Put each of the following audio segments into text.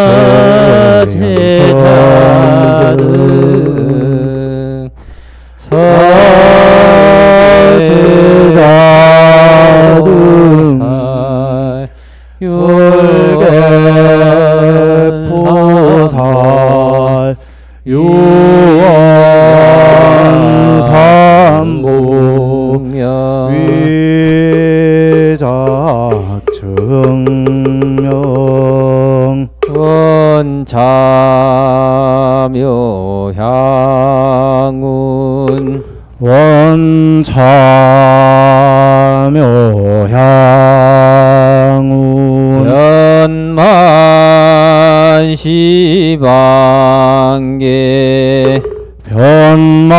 제자등 제자등 율계포살 유언삼보 위작증명 원자묘향운 원차묘향운 변만시방계 변만시방계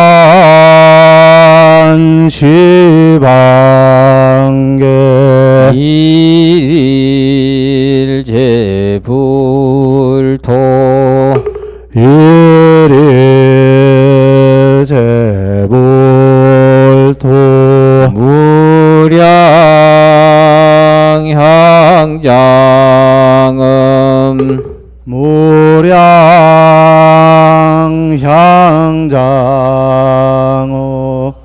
일일제불토 일일제불토 무량향장음 무량향장어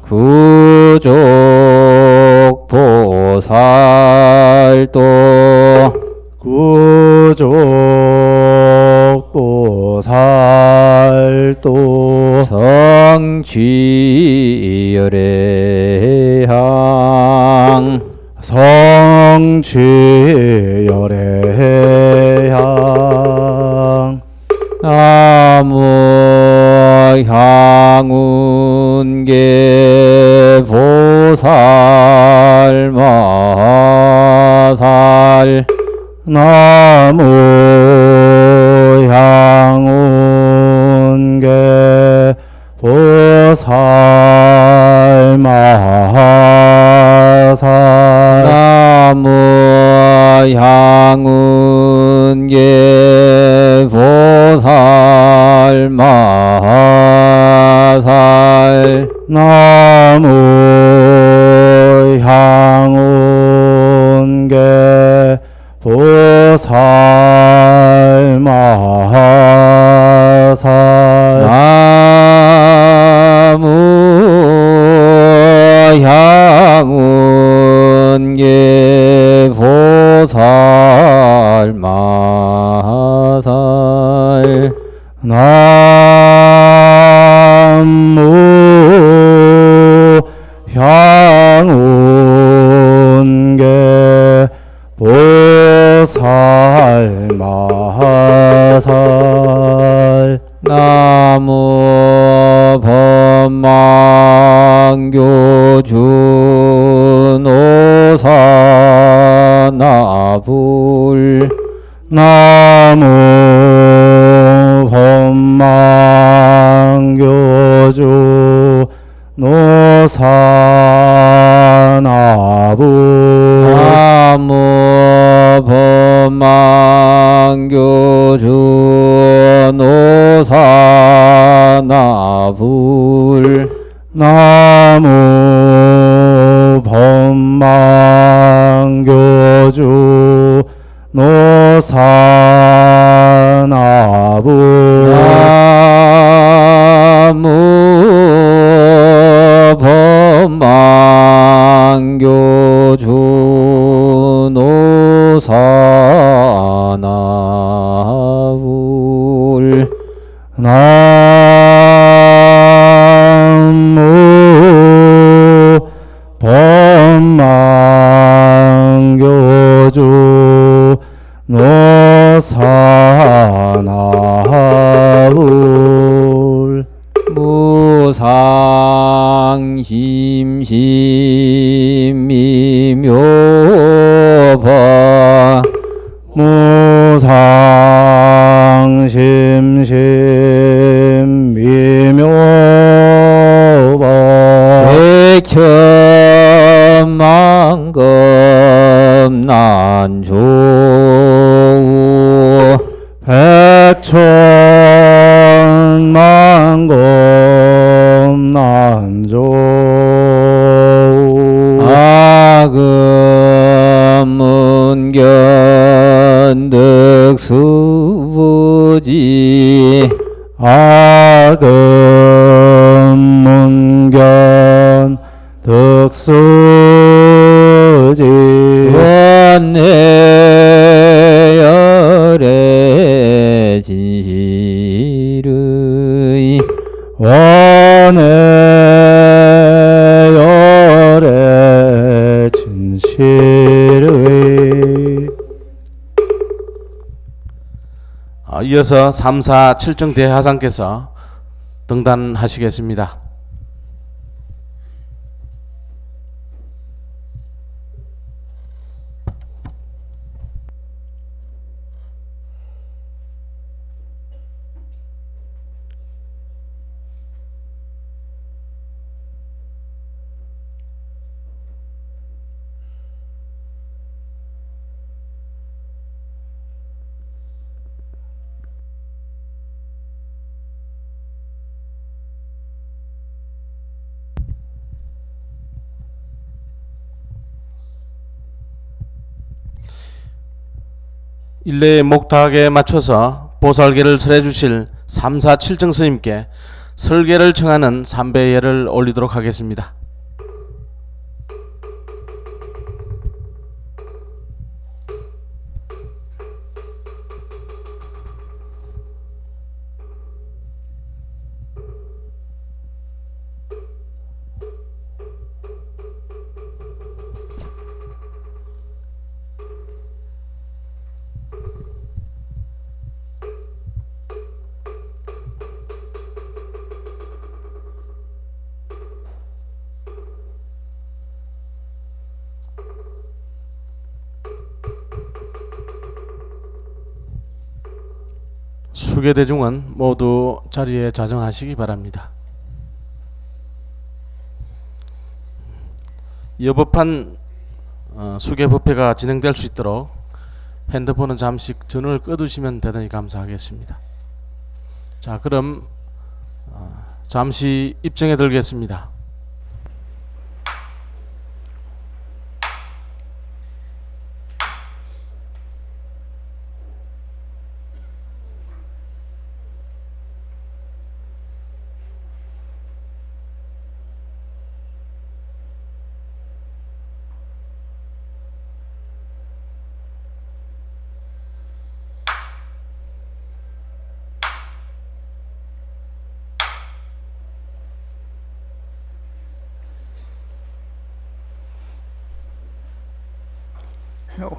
구족보살도 구족보살도 성취열애향 성취열애향 나무향운계 보살마살 나무향운계 보살마살 나무향운계 보살마살 나무향운계 보살마살 나무향운계 보살마살 나무향운계 보살마살 나무 법망교준 오사나불 나무 법망교주 노사나부 나무 법망교준 오사나불 나무 법망교주 노사나부 나무 법망교주 노사나불 나무 법망교주 노 덕수부지 아금문견 덕수지 원내열애 지르이 원해열의 진실의 이어서 3, 4, 7정 대하상께서 등단하시겠습니다. 일례의 목탁에 맞춰서 보살계를 설해 주실 3, 4, 7정 스님께 설계를 청하는 삼배예를 올리도록 하겠습니다. 수계대중은 모두 자리에 자정하시기 바랍니다. 여법한 수계법회가 진행될 수 있도록 핸드폰은 잠시 전원을 꺼두시면 대단히 감사하겠습니다. 자, 그럼 잠시 입정해 들겠습니다.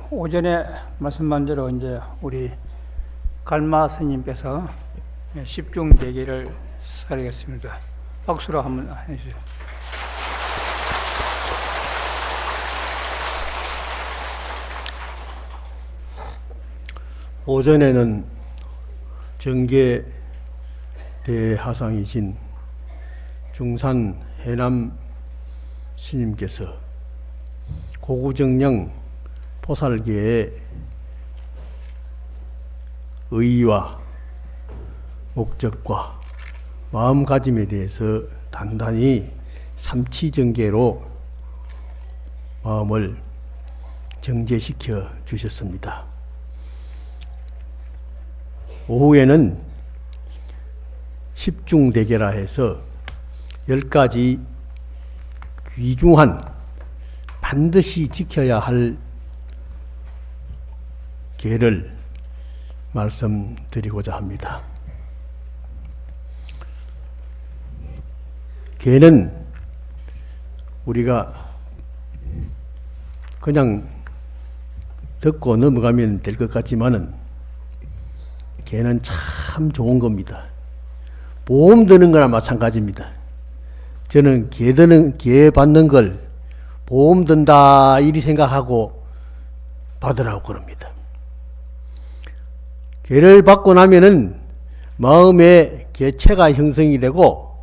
오전에 말씀한 대로 이제 우리 갈마 스님께서 10중 대계를 설하겠습니다. 박수로 한번 해주세요. 오전에는 정계 대하상이신 중산 해남 스님께서 고구정령 포살계의 의의와 목적과 마음가짐에 대해서 단단히 삼치정계로 마음을 정제시켜 주셨습니다. 오후에는 10중대계라 해서 10가지 귀중한 반드시 지켜야 할 계를 말씀드리고자 합니다. 계는 우리가 그냥 듣고 넘어가면 될 것 같지만은 계는 참 좋은 겁니다. 보험 드는 거나 마찬가지입니다. 저는 계 받는 걸 보험 든다 이리 생각하고 받으라고 그럽니다. 계를 받고 나면은 마음에 계체가 형성이 되고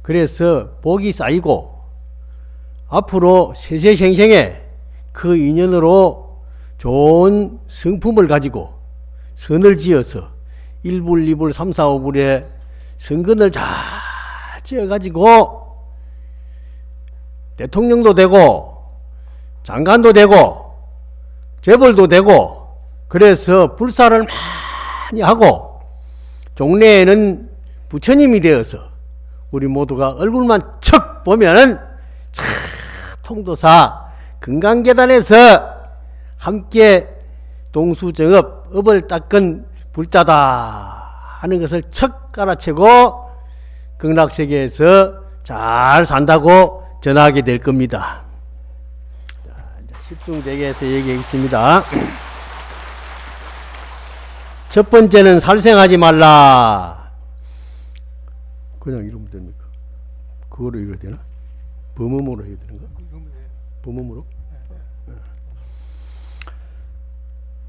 그래서 복이 쌓이고 앞으로 세세생생에 그 인연으로 좋은 성품을 가지고 선을 지어서 1불, 2불, 3, 4, 5불에 선근을 잘 지어가지고 대통령도 되고 장관도 되고 재벌도 되고 그래서 불사를 많이 하고 종래에는 부처님이 되어서 우리 모두가 얼굴만 척 보면은 참 통도사 금강계단에서 함께 동수정업 업을 닦은 불자다 하는 것을 척 깔아채고 극락세계에서 잘 산다고 전하게 될 겁니다. 자, 이제 십중대계에서 얘기하겠습니다. 첫 번째는 살생하지 말라. 그냥 이러면 됩니까? 그거로 읽어야 되나? 범음으로 해야 되는가? 범음으로?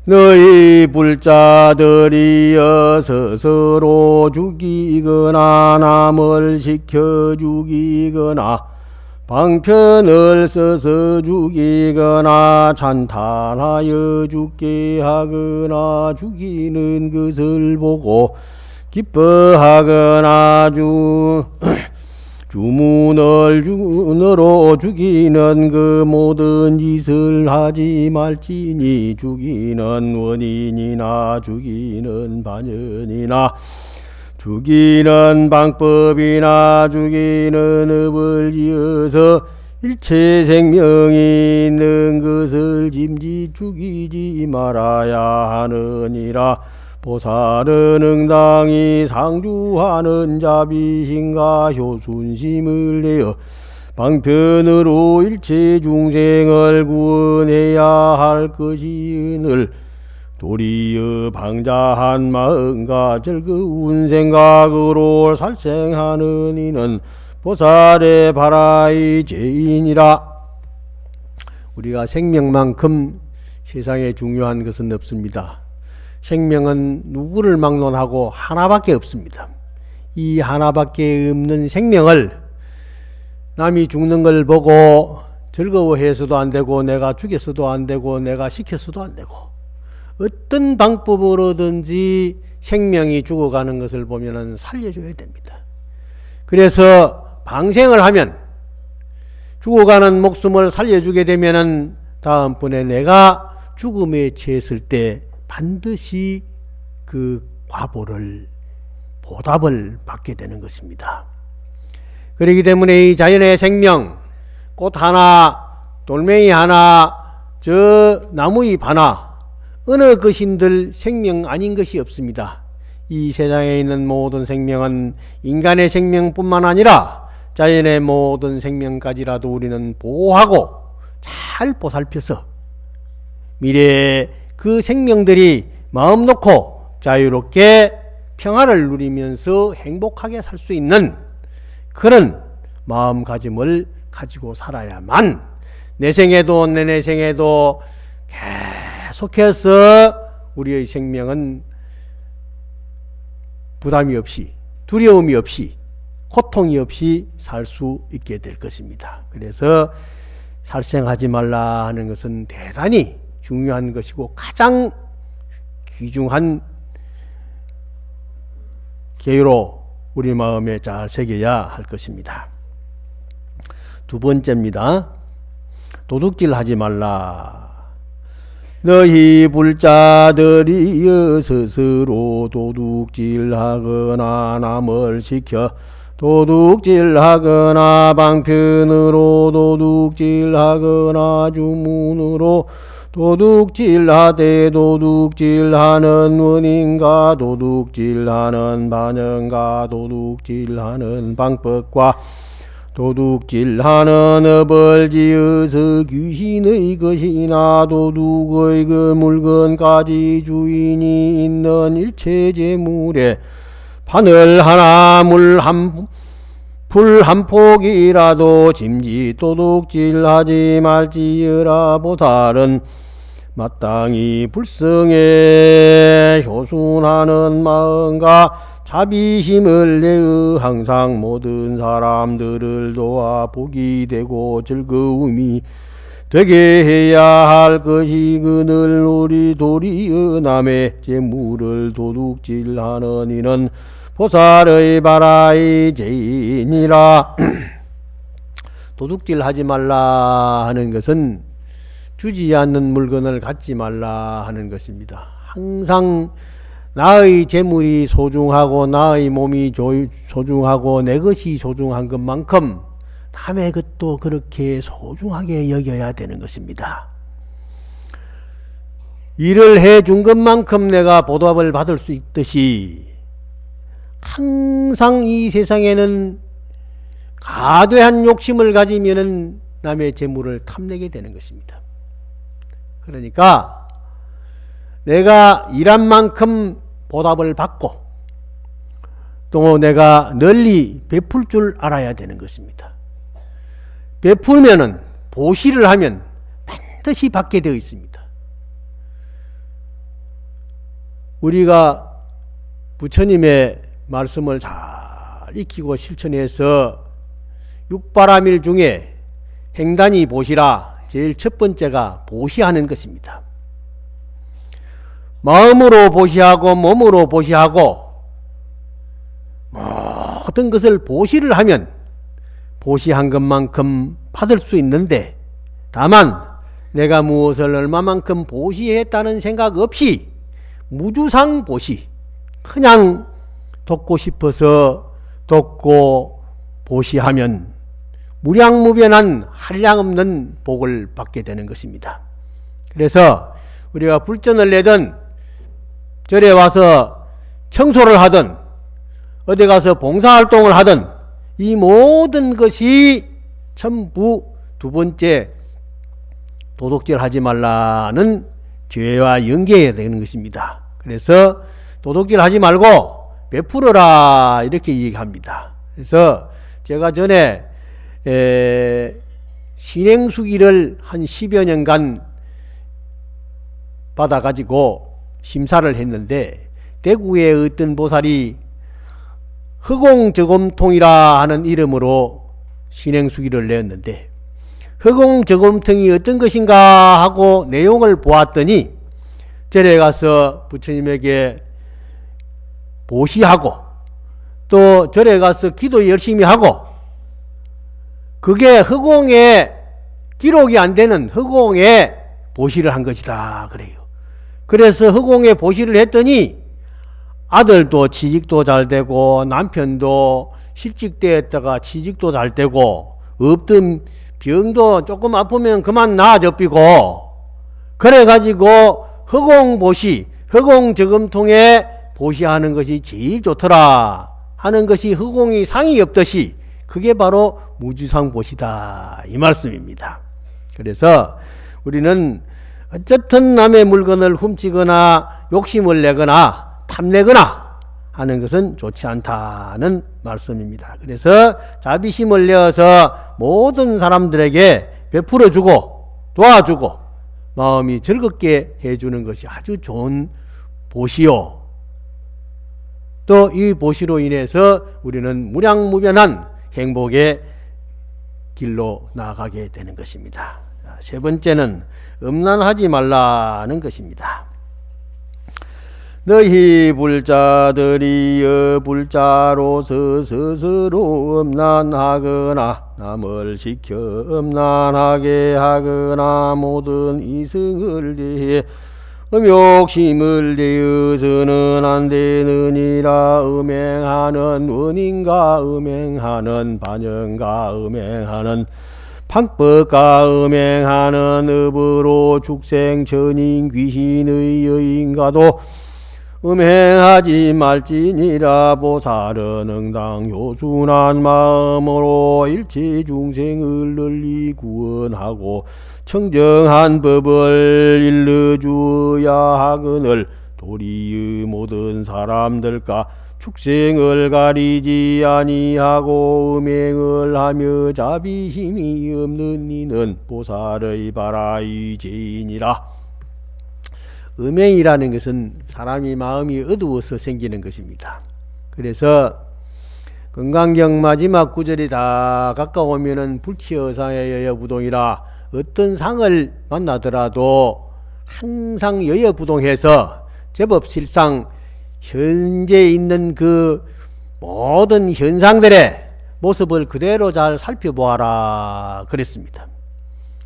너희 불자들이여 스스로 죽이거나 남을 시켜 죽이거나 방편을 써서 죽이거나 찬탄하여 죽게 하거나 죽이는 것을 보고 기뻐하거나 주문을 준으로 죽이는 그 모든 짓을 하지 말지니 죽이는 원인이나 죽이는 반연이나 죽이는 방법이나 죽이는 업을 지어서 일체 생명이 있는 것을 짐짓 죽이지 말아야 하느니라. 보살은 응당히 상주하는 자비심과 효순심을 내어 방편으로 일체 중생을 구원해야 할 것이은을 도리어 방자한 마음과 즐거운 생각으로 살생하는 이는 보살의 바라의 죄인이라. 우리가 생명만큼 세상에 중요한 것은 없습니다. 생명은 누구를 막론하고 하나밖에 없습니다. 이 하나밖에 없는 생명을 남이 죽는 걸 보고 즐거워해서도 안 되고 내가 죽였어도 안 되고 내가 시켰어도 안 되고 어떤 방법으로든지 생명이 죽어가는 것을 보면 살려줘야 됩니다. 그래서 방생을 하면 죽어가는 목숨을 살려주게 되면 다음번에 내가 죽음에 처했을 때 반드시 그 과보를 보답을 받게 되는 것입니다. 그렇기 때문에 이 자연의 생명, 꽃 하나, 돌멩이 하나, 저 나무잎 하나, 어느 것인들 생명 아닌 것이 없습니다. 이 세상에 있는 모든 생명은 인간의 생명뿐만 아니라 자연의 모든 생명까지라도 우리는 보호하고 잘 보살펴서 미래에 그 생명들이 마음 놓고 자유롭게 평화를 누리면서 행복하게 살 수 있는 그런 마음가짐을 가지고 살아야만 내 생에도 내 생에도 계속해서 우리의 생명은 부담이 없이 두려움이 없이 고통이 없이 살 수 있게 될 것입니다. 그래서 살생하지 말라 하는 것은 대단히 중요한 것이고 가장 귀중한 계율로 우리 마음에 잘 새겨야 할 것입니다. 두 번째입니다. 도둑질 하지 말라. 너희 불자들이 스스로 도둑질하거나 남을 시켜 도둑질하거나 방편으로 도둑질하거나 주문으로 도둑질하되 도둑질하는 원인과 도둑질하는 반영과 도둑질하는 방법과 도둑질하는 업을 지어서 귀신의 것이나 도둑의 그 물건까지 주인이 있는 일체 재물에 바늘 하나 풀 한 폭이라도 짐짓 도둑질하지 말지어라. 보살은 마땅히 불성에 효순하는 마음과 자비심을 내어 항상 모든 사람들을 도와 복이 되고 즐거움이 되게 해야 할 것이 그늘 우리 도리어 남의 재물을 도둑질하는 이는 보살의 바라의 죄인이라. 도둑질 하지 말라 하는 것은 주지 않는 물건을 갖지 말라 하는 것입니다. 항상 나의 재물이 소중하고 나의 몸이 소중하고 내 것이 소중한 것만큼 남의 것도 그렇게 소중하게 여겨야 되는 것입니다. 일을 해준 것만큼 내가 보답을 받을 수 있듯이 항상 이 세상에는 가대한 욕심을 가지면은 남의 재물을 탐내게 되는 것입니다. 그러니까 내가 일한 만큼 보답을 받고 또 내가 널리 베풀 줄 알아야 되는 것입니다. 베풀면은 보시를 하면 반드시 받게 되어 있습니다. 우리가 부처님의 말씀을 잘 익히고 실천해서 육바라밀 중에 행단이 보시라 제일 첫 번째가 보시하는 것입니다. 마음으로 보시하고 몸으로 보시하고 모든 것을 보시를 하면 보시한 것만큼 받을 수 있는데 다만 내가 무엇을 얼마만큼 보시했다는 생각 없이 무주상 보시 그냥 돕고 싶어서 돕고 보시하면 무량무변한 한량없는 복을 받게 되는 것입니다. 그래서 우리가 불전을 내든 절에 와서 청소를 하든 어디 가서 봉사활동을 하든 이 모든 것이 전부 두 번째 도둑질 하지 말라는 죄와 연계해야 되는 것입니다. 그래서 도둑질 하지 말고 베풀어라 이렇게 얘기합니다. 그래서 제가 전에 신행수기를 한 10여 년간 받아가지고 심사를 했는데 대구의 어떤 보살이 허공저검통이라 하는 이름으로 신행수기를 내었는데 허공저검통이 어떤 것인가 하고 내용을 보았더니 절에 가서 부처님에게 보시하고 또 절에 가서 기도 열심히 하고 그게 허공에 기록이 안 되는 허공에 보시를 한 것이다 그래요. 그래서 허공에 보시를 했더니 아들도 취직도 잘 되고 남편도 실직되었다가 취직도 잘 되고 없던 병도 조금 아프면 그만 나아져비고 그래가지고 허공보시 허공저검통에 보시하는 것이 제일 좋더라 하는 것이 허공이 상이 없듯이 그게 바로 무주상보시다 이 말씀입니다. 그래서 우리는 어쨌든 남의 물건을 훔치거나 욕심을 내거나 탐내거나 하는 것은 좋지 않다는 말씀입니다. 그래서 자비심을 내어서 모든 사람들에게 베풀어주고 도와주고 마음이 즐겁게 해주는 것이 아주 좋은 보시요. 또 이 보시로 인해서 우리는 무량무변한 행복의 길로 나아가게 되는 것입니다. 세 번째는 음란하지 말라는 것입니다. 너희 불자들이여 불자로서 스스로 음란하거나 남을 시켜 음란하게 하거나 모든 이승을 대해 음욕심을 대해서는 안 되느니라. 음행하는 원인과 음행하는 반영과 음행하는 방법과 음행하는 업으로 축생 천인 귀신의 여인과도 음행하지 말지니라. 보살은 응당 효순한 마음으로 일체 중생을 널리 구원하고 청정한 법을 일러주어야 하거늘 도리의 모든 사람들과 축생을 가리지 아니하고 음행을 하며 자비심이 없는 이는 보살의 바라의 죄인이라. 음행이라는 것은 사람이 마음이 어두워서 생기는 것입니다. 그래서 건강경 마지막 구절이 다 가까우면은 불치어상의 여여부동이라. 어떤 상을 만나더라도 항상 여여부동해서 제법 실상 현재 있는 그 모든 현상들의 모습을 그대로 잘 살펴보아라 그랬습니다.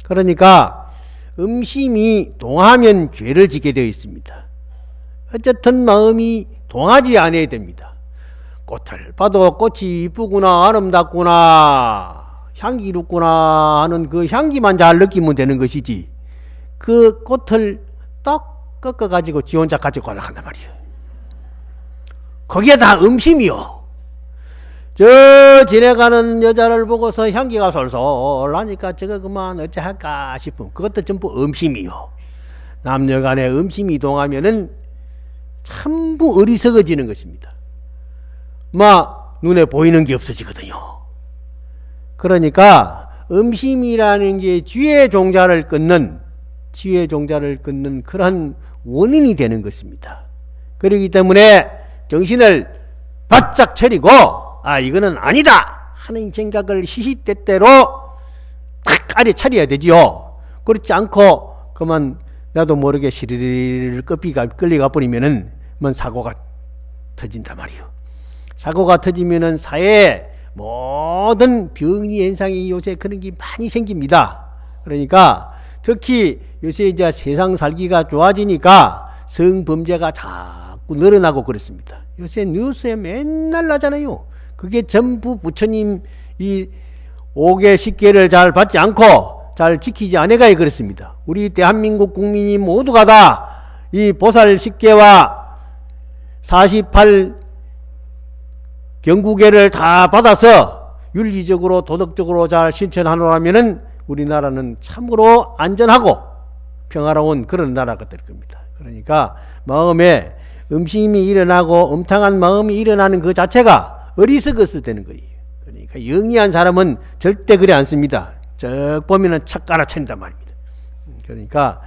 그러니까 음심이 동하면 죄를 짓게 되어 있습니다. 어쨌든 마음이 동하지 않아야 됩니다. 꽃을 봐도 꽃이 이쁘구나, 아름답구나, 향기롭구나 하는 그 향기만 잘 느끼면 되는 것이지, 그 꽃을 떡 꺾어가지고 지 혼자 가지고 가려한단 말이에요. 거기에 다 음심이요. 저 지나가는 여자를 보고서 향기가 솔솔 하니까 저거 그만 어찌 할까 싶으면 그것도 전부 음심이요. 남녀간에 음심이 동하면은 전부 어리석어지는 것입니다. 막 눈에 보이는 게 없어지거든요. 그러니까 음심이라는 게 지혜 종자를 끊는 그런 원인이 되는 것입니다. 그렇기 때문에 정신을 바짝 차리고 이거는 아니다 하는 생각을 시시때때로 탁 차려야 되지요. 그렇지 않고 그만 나도 모르게 시리를 끌려가 버리면은 사고가 터진단 말이요. 사고가 터지면은 사회에 모든 병리 현상이 요새 그런 게 많이 생깁니다. 그러니까 특히 요새 이제 세상 살기가 좋아지니까 성범죄가 자꾸 늘어나고 그렇습니다. 요새 뉴스에 맨날 나잖아요. 그게 전부 부처님 이 5개 10개를 잘 받지 않고 잘 지키지 않아가 그렇습니다. 우리 대한민국 국민이 모두가 다 이 보살 10개와 48 경구계를 다 받아서 윤리적으로 도덕적으로 잘 실천하노라면은 우리나라는 참으로 안전하고 평화로운 그런 나라가 될 겁니다. 그러니까 마음에 음심이 일어나고 음탕한 마음이 일어나는 그 자체가 어리석어서 되는 거예요. 그러니까 영리한 사람은 절대 그래 않습니다. 쩍 보면은 착 깔아챈단 말입니다. 그러니까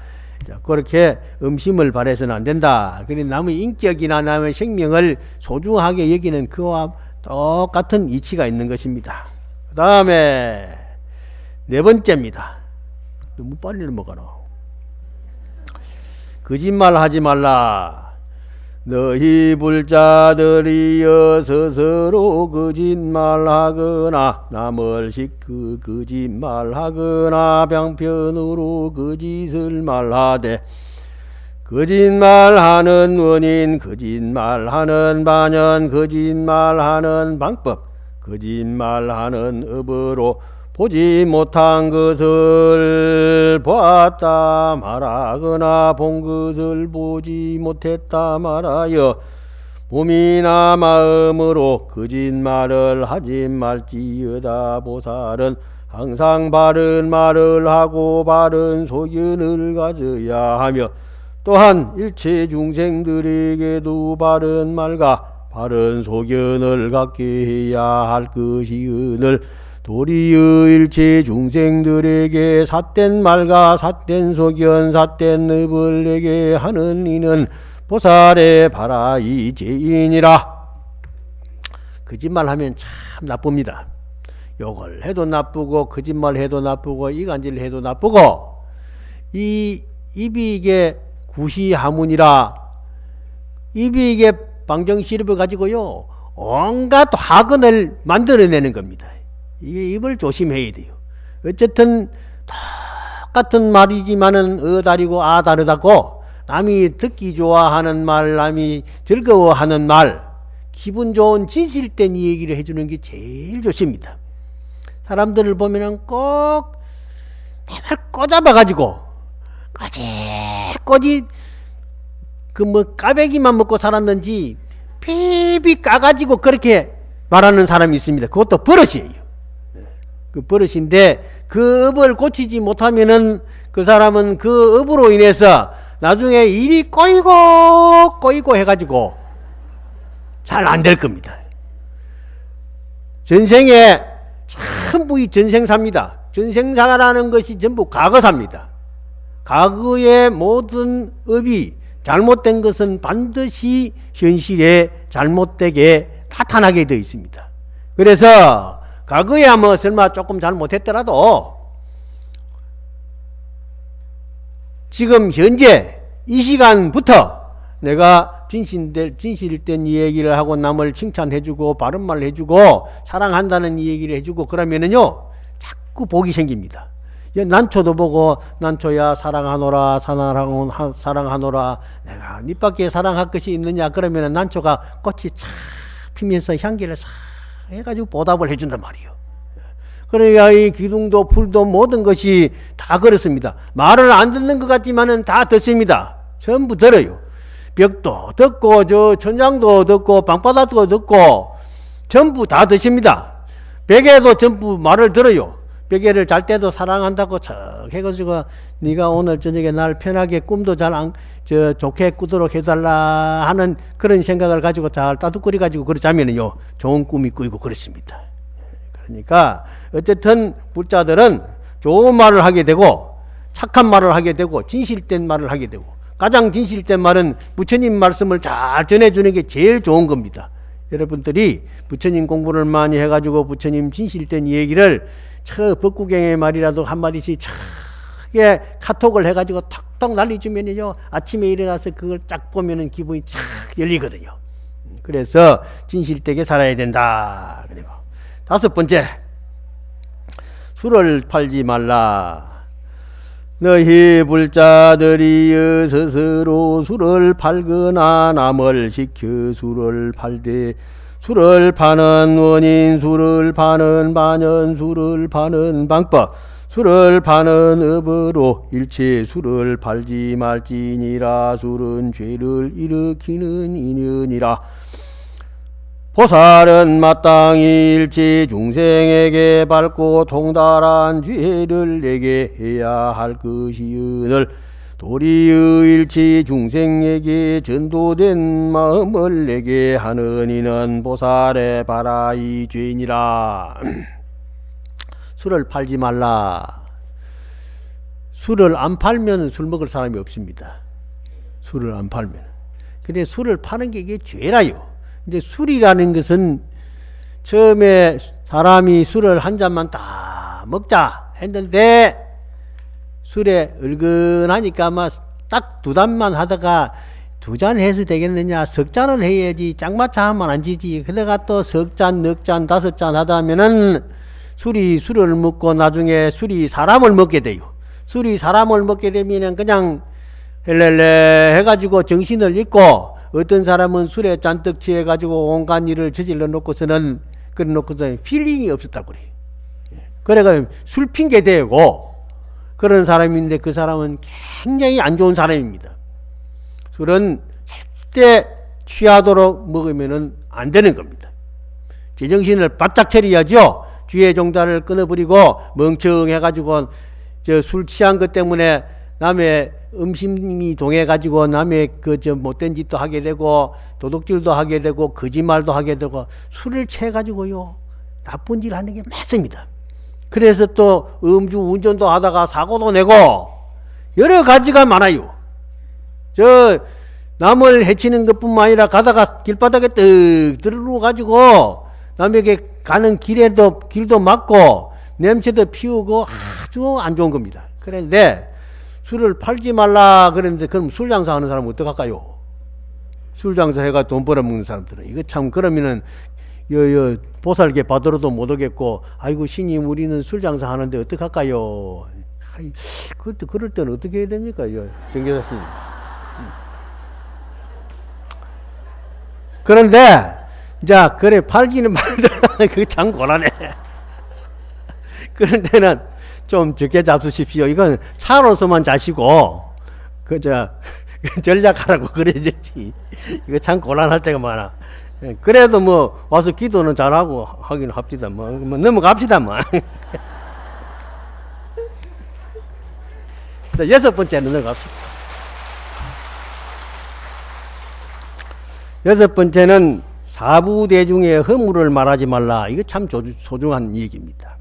그렇게 음심을 발해서는 안 된다. 그러니 남의 인격이나 남의 생명을 소중하게 여기는 그와 똑같은 이치가 있는 것입니다. 그 다음에 네 번째입니다. 너무 빨리 넘어가노. 거짓말 하지 말라. 너희 불자들이여 스스로 거짓말하거나 남을 시크 거짓말하거나 병편으로 거짓을 말하되 거짓말하는 원인, 거짓말하는 반연, 거짓말하는 방법, 거짓말하는 업으로 보지 못한 것을 보았다 말하거나 본 것을 보지 못했다 말하여 몸이나 마음으로 거짓말을 하지 말지어다. 보살은 항상 바른 말을 하고 바른 소견을 가져야 하며 또한 일체 중생들에게도 바른 말과 바른 소견을 갖게 해야 할 것이오늘 도리의 일체 중생들에게 삿된 말과 삿된 소견, 삿된 업을 내게 하는 이는 보살의 바라이 죄인이라. 거짓말하면 참 나쁩니다. 욕을 해도 나쁘고 거짓말해도 나쁘고 이간질 해도 나쁘고 이 입이 이게 구시하문이라 입이 이게 방정시럽을 가지고요 온갖 화근을 만들어내는 겁니다. 이게 입을 조심해야 돼요. 어쨌든 똑같은 말이지만은 다르고 다르다고 남이 듣기 좋아하는 말, 남이 즐거워하는 말, 기분 좋은 진실된 얘기를 해주는 게 제일 좋습니다. 사람들을 보면은 꼭 내발 꼬잡아가지고 꼬지 그 까베기만 먹고 살았는지 필비 까가지고 그렇게 말하는 사람이 있습니다. 그것도 버릇이에요. 그 버릇인데 그 업을 고치지 못하면은 그 사람은 그 업으로 인해서 나중에 일이 꼬이고 해가지고 잘 안 될 겁니다. 전생에 전부 이 전생사입니다. 전생사라는 것이 전부 과거사입니다. 과거의 모든 업이 잘못된 것은 반드시 현실에 잘못되게 나타나게 되어 있습니다. 그래서 과거에 설마 조금 잘못했더라도 지금 현재 이 시간부터 내가 진실된 얘기를 하고 남을 칭찬해주고 바른 말 해주고 사랑한다는 얘기를 해주고 그러면은요 자꾸 복이 생깁니다. 난초도 보고 난초야 사랑하노라 사랑하노라 내가 네 밖에 사랑할 것이 있느냐 그러면 난초가 꽃이 착 피면서 향기를 싹 해가지고 보답을 해준단 말이에요. 그러니까 이 기둥도 풀도 모든 것이 다 그렇습니다. 말을 안 듣는 것 같지만은 다 듣습니다. 전부 들어요. 벽도 듣고 저 천장도 듣고 방바닥도 듣고 전부 다 듣습니다. 베개도 전부 말을 들어요. 베개를 잘 때도 사랑한다고 척 해가지고 네가 오늘 저녁에 날 편하게 꿈도 좋게 꾸도록 해달라 하는 그런 생각을 가지고 잘 따뜻거리 가지고 그렇게 자면은요 좋은 꿈이 꾸이고 그렇습니다. 그러니까 어쨌든 불자들은 좋은 말을 하게 되고 착한 말을 하게 되고 진실된 말을 하게 되고 가장 진실된 말은 부처님 말씀을 잘 전해주는 게 제일 좋은 겁니다. 여러분들이 부처님 공부를 많이 해가지고 부처님 진실된 얘기를 저 법구경의 말이라도 한마디씩 차게 카톡을 해가지고 톡톡 날려주면요 아침에 일어나서 그걸 쫙 보면은 기분이 착 열리거든요. 그래서 진실되게 살아야 된다. 그리고 다섯 번째, 술을 팔지 말라. 너희 불자들이 스스로 술을 팔거나 남을 시켜 술을 팔되 술을 파는 원인, 술을 파는 반연, 술을 파는 방법, 술을 파는 업으로 일체 술을 팔지 말지니라. 술은 죄를 일으키는 인연이라. 보살은 마땅히 일체 중생에게 밝고 통달한 죄를 내게 해야 할 것이으늘 도리의 일체 중생에게 전도된 마음을 내게 하는 이는 보살의 바라이 죄니라. 술을 팔지 말라. 술을 안 팔면 술 먹을 사람이 없습니다. 술을 안 팔면. 근데 술을 파는 게 이게 죄라요. 이제 술이라는 것은 처음에 사람이 술을 한 잔만 딱 먹자 했는데 술에 얼큰하니까 아마 딱 두 잔만 하다가 두 잔 해서 되겠느냐, 석 잔은 해야지, 짝마차 하면 안 지지. 그러다가 또 석 잔, 넉 잔, 다섯 잔 하다 하면은 술을 먹고 나중에 술이 사람을 먹게 돼요. 술이 사람을 먹게 되면은 그냥 헬렐레 해가지고 정신을 잃고 어떤 사람은 술에 잔뜩 취해가지고 온갖 일을 저질러 놓고서는 필링이 없었다고 그래. 그래가 술 핑계 대고 그런 사람인데 그 사람은 굉장히 안 좋은 사람입니다. 술은 절대 취하도록 먹으면은 안 되는 겁니다. 제정신을 바짝 차려야죠. 주의 종단을 끊어버리고 멍청해가지고 저 술 취한 것 때문에 남의 음심이 동해가지고 남의 못된 짓도 하게 되고 도둑질도 하게 되고 거짓말도 하게 되고 술을 취해가지고요 나쁜 일 하는 게 맞습니다. 그래서 또 음주 운전도 하다가 사고도 내고 여러 가지가 많아요. 저 남을 해치는 것뿐만 아니라 가다가 길바닥에 떡 들어가지고 남에게 가는 길도 막고 냄새도 피우고 아주 안 좋은 겁니다. 그런데 술을 팔지 말라 그랬는데 그럼 술 장사하는 사람은 어떡할까요? 술 장사해가 돈 벌어먹는 사람들은 이거 참 그러면은 보살계 받으러도 못 오겠고 아이고 신님 우리는 술 장사하는데 어떡할까요? 그럴 때는 어떻게 해야 됩니까? 정교사 스님. 그런데 자 그래 팔기는 말더라. 그거 참 곤란해. 그런 데는 좀 적게 잡수십시오. 이건 차로서만 자시고 전략하라고 그래야지. 이거 참 곤란할 때가 많아. 그래도 뭐 와서 기도는 잘하고 하긴 합시다. 뭐 넘어갑시다 뭐. 여섯 번째는 넘어갑시다. 여섯 번째는 사부대중의 허물을 말하지 말라. 이거 참 소중한 얘기입니다.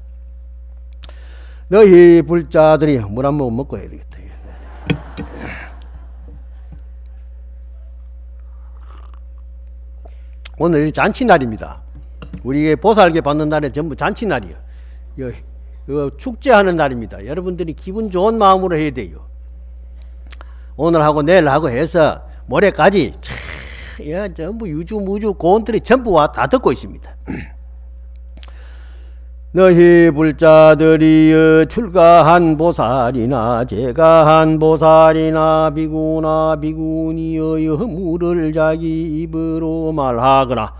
너희 불자들이 물 한 모금 먹고 해야 되겠다. 오늘 잔치날입니다. 우리 보살계 받는 날에 전부 잔치날이에요. 축제하는 날입니다. 여러분들이 기분 좋은 마음으로 해야 돼요. 오늘하고 내일하고 해서 모레까지 전부 유주무주 고원들이 전부 다 듣고 있습니다. 너희 불자들이 출가한 보살이나 제가한 보살이나 비구나 비구니의 허물을 자기 입으로 말하거나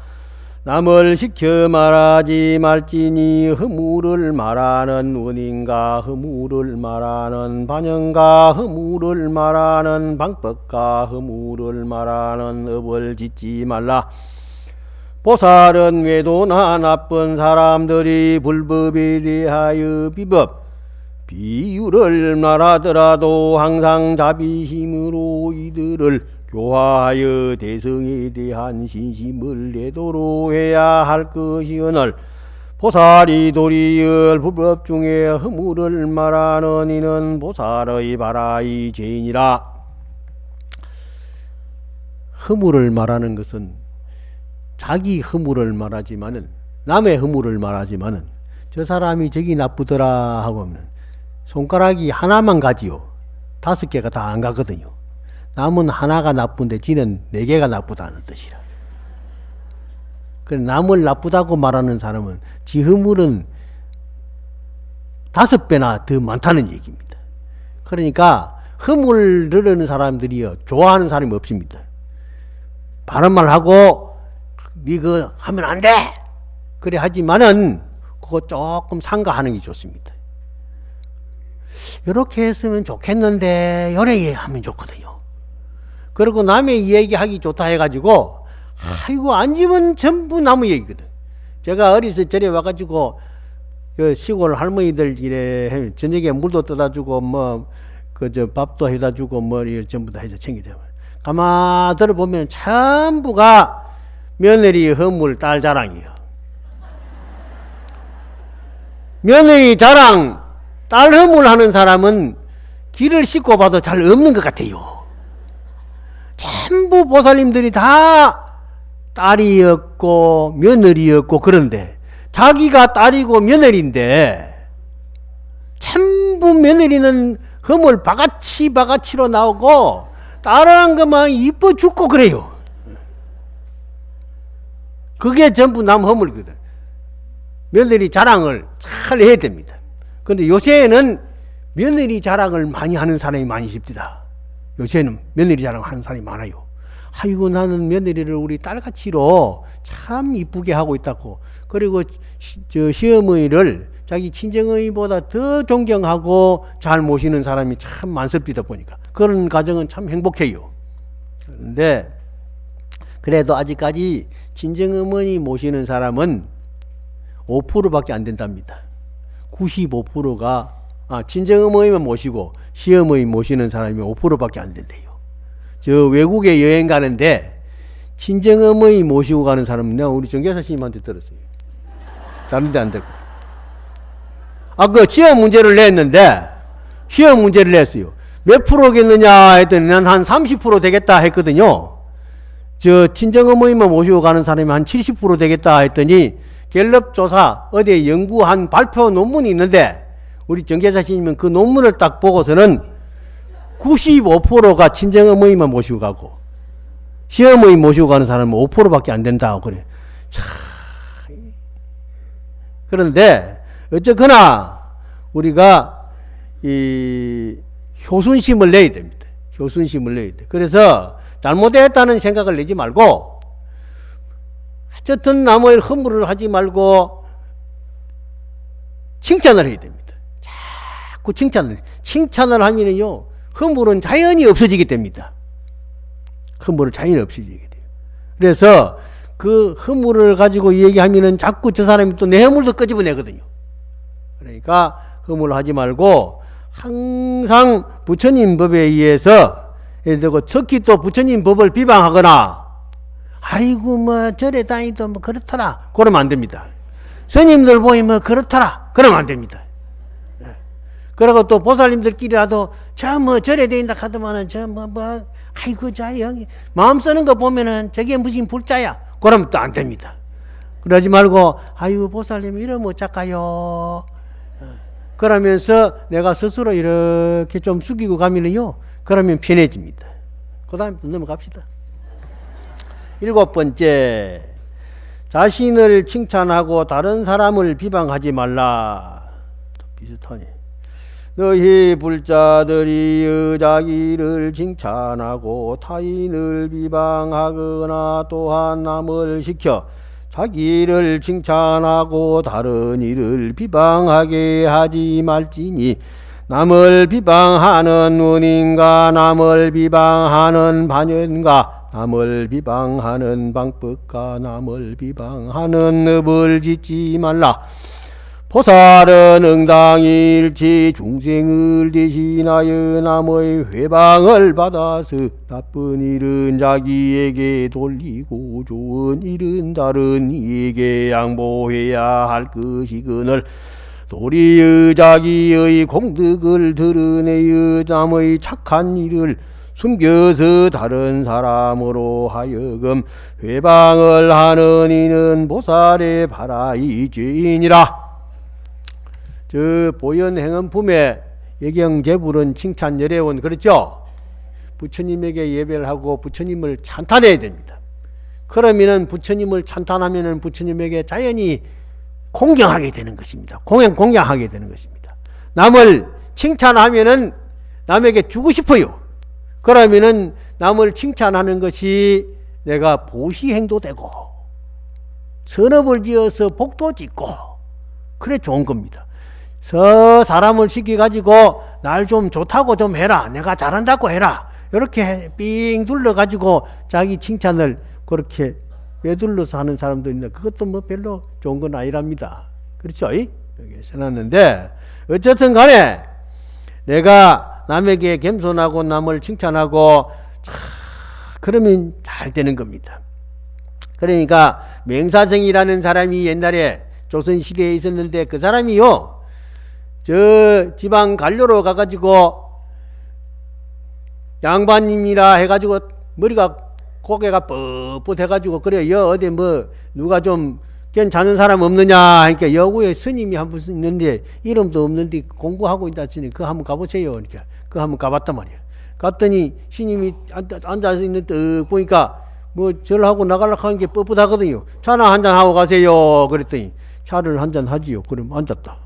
남을 시켜 말하지 말지니 허물을 말하는 원인과 허물을 말하는 반영과 허물을 말하는 방법과 허물을 말하는 업을 짓지 말라. 보살은 외도나 나쁜 사람들이 불법에 대하여 비법, 비유를 말하더라도 항상 자비 힘으로 이들을 교화하여 대성에 대한 신심을 내도록 해야 할 것이오늘 보살이 도리어 불법 중에 허물을 말하는 이는 보살의 바라의 죄인이라. 허물을 말하는 것은 자기 허물을 말하지만은 남의 허물을 말하지만은 저 사람이 저기 나쁘더라 하고 하면 손가락이 하나만 가지요. 5개가 다 안 가거든요. 남은 하나가 나쁜데 지는 4개가 나쁘다는 뜻이라. 그래 남을 나쁘다고 말하는 사람은 지 허물은 5배나 더 많다는 얘기입니다. 그러니까 허물 들으는 사람들이요 좋아하는 사람이 없습니다. 바른 말 하고 니 그거 하면 안 돼! 그래 하지만은 그거 조금 상가하는 게 좋습니다. 이렇게 했으면 좋겠는데 요래 하면 좋거든요. 그리고 남의 얘기하기 좋다 해가지고 아이고 앉으면 전부 남의 얘기거든. 제가 어리서 저래 와가지고 시골 할머니들 이래 저녁에 물도 떠다주고 뭐 그저 밥도 해다주고 뭐 전부 다 해서 챙기자. 가만 들어보면 전부가 며느리 허물 딸 자랑이요. 며느리 자랑 딸 허물 하는 사람은 길을 씻고 봐도 잘 없는 것 같아요. 전부 보살님들이 다 딸이었고 며느리였고 그런데 자기가 딸이고 며느리인데 전부 며느리는 허물 바가치로 나오고 딸은 것만 이뻐 죽고 그래요. 그게 전부 남 허물거든. 며느리 자랑을 잘 해야 됩니다. 그런데 요새는 며느리 자랑을 많이 하는 사람이 많이 있습니다. 요새는 며느리 자랑하는 사람이 많아요. 아이고 나는 며느리를 우리 딸같이로 참 이쁘게 하고 있다고. 그리고 저 시어머니를 자기 친정어머니보다 더 존경하고 잘 모시는 사람이 참 많습니다. 보니까 그런 가정은 참 행복해요. 그런데 그래도 아직까지 친정어머니 모시는 사람은 5%밖에 안 된답니다. 95%가 친정어머니만 모시고 시어머니 모시는 사람이 5%밖에 안 된대요. 저 외국에 여행 가는데 친정어머니 모시고 가는 사람은 내가 우리 정계사 스님한테 들었어요. 다른 데 안 들고. 그 시험 문제를 냈는데 시험 문제를 냈어요. 몇 프로겠느냐 했더니 난 한 30% 되겠다 했거든요. 저 친정어머니만 모시고 가는 사람이 한 70% 되겠다 했더니 갤럽 조사 어디에 연구한 발표 논문이 있는데 우리 정계사 스님은 그 논문을 딱 보고서는 95%가 친정어머니만 모시고 가고 시어머니 모시고 가는 사람은 5%밖에 안 된다고 그래. 참. 그런데 어쨌거나 우리가 이 효순심을 내야 됩니다. 효순심을 내야 돼. 그래서 잘못했다는 생각을 내지 말고 어쨌든 남의 허물을 하지 말고 칭찬을 해야 됩니다. 자꾸 칭찬을 하면요 허물은 자연히 없어지게 됩니다. 허물은 자연히 없어지게 돼요. 그래서 그 허물을 가지고 얘기하면은 자꾸 저 사람이 또 내 허물도 끄집어내거든요. 그러니까 허물을 하지 말고 항상 부처님 법에 의해서 예를 들고 특히 또 부처님 법을 비방하거나 아이고 뭐 절에 다니도 뭐 그렇더라 그러면 안 됩니다. 스님들 보니 뭐 그렇더라 그러면 안 됩니다. 그리고 또 보살님들끼리라도 저 뭐 절에 다닌다 하더만은 저 뭐 아이고 자 여기 마음 쓰는 거 보면은 저게 무슨 불자야 그러면 또 안 됩니다. 그러지 말고 아이고 보살님 이러면 어쩔까요 그러면서 내가 스스로 이렇게 좀 숙이고 가면은요 그러면 편해집니다. 그 다음에 넘어갑시다. 7번째 자신을 칭찬하고 다른 사람을 비방하지 말라. 비슷하네. 너희 불자들이 자기를 칭찬하고 타인을 비방하거나 또한 남을 시켜 자기를 칭찬하고 다른 이를 비방하게 하지 말지니 남을 비방하는 원인과 남을 비방하는 반연과 남을 비방하는 방법과 남을 비방하는 업을 짓지 말라. 보살은 응당히 일치 중생을 대신하여 남의 회방을 받아서 나쁜 일은 자기에게 돌리고 좋은 일은 다른 이에게 양보해야 할 것이거늘 도리의 자기의 공덕을 드러내어 남의 착한 일을 숨겨서 다른 사람으로 하여금 회방을 하는 이는 보살의 바라이 죄인이라. 저 보현행언품에 예경제불은 칭찬 열애원 그렇죠? 부처님에게 예배를 하고 부처님을 찬탄해야 됩니다. 그러면은 부처님을 찬탄하면은 부처님에게 자연히 공경하게 되는 것입니다. 공양하게 되는 것입니다. 남을 칭찬하면은 남에게 주고 싶어요. 그러면은 남을 칭찬하는 것이 내가 보시행도 되고 선업을 지어서 복도 짓고 그래 좋은 겁니다. 사람을 시켜가지고 날 좀 좋다고 좀 해라, 내가 잘한다고 해라, 이렇게 삥 둘러가지고 자기 칭찬을 그렇게 외둘러서 하는 사람도 있는데 그것도 뭐 별로 좋은 건 아니랍니다. 그렇죠? 여기 써놨는데 어쨌든 간에 내가 남에게 겸손하고 남을 칭찬하고 그러면 잘 되는 겁니다. 그러니까 맹사성이라는 사람이 옛날에 조선시대에 있었는데 그 사람이요 저 지방 관료로 가가지고 양반님이라 해가지고 머리가 고개가 뻣뻣해가지고 그래 여 어디 뭐 누가 좀 괜찮은 사람 없느냐 하니까 여구에 스님이 한 분 있는데 이름도 없는데 공부하고 있다 하시니 그거 한번 가보세요. 그러니까 그거 한번 가봤단 말이야. 갔더니 스님이 앉아서 있는 떡 보니까 뭐 절하고 나가려고 하는 게 뻣뻣하거든요. 차나 한잔 하고 가세요. 그랬더니 차를 한잔 하지요. 그럼 앉았다.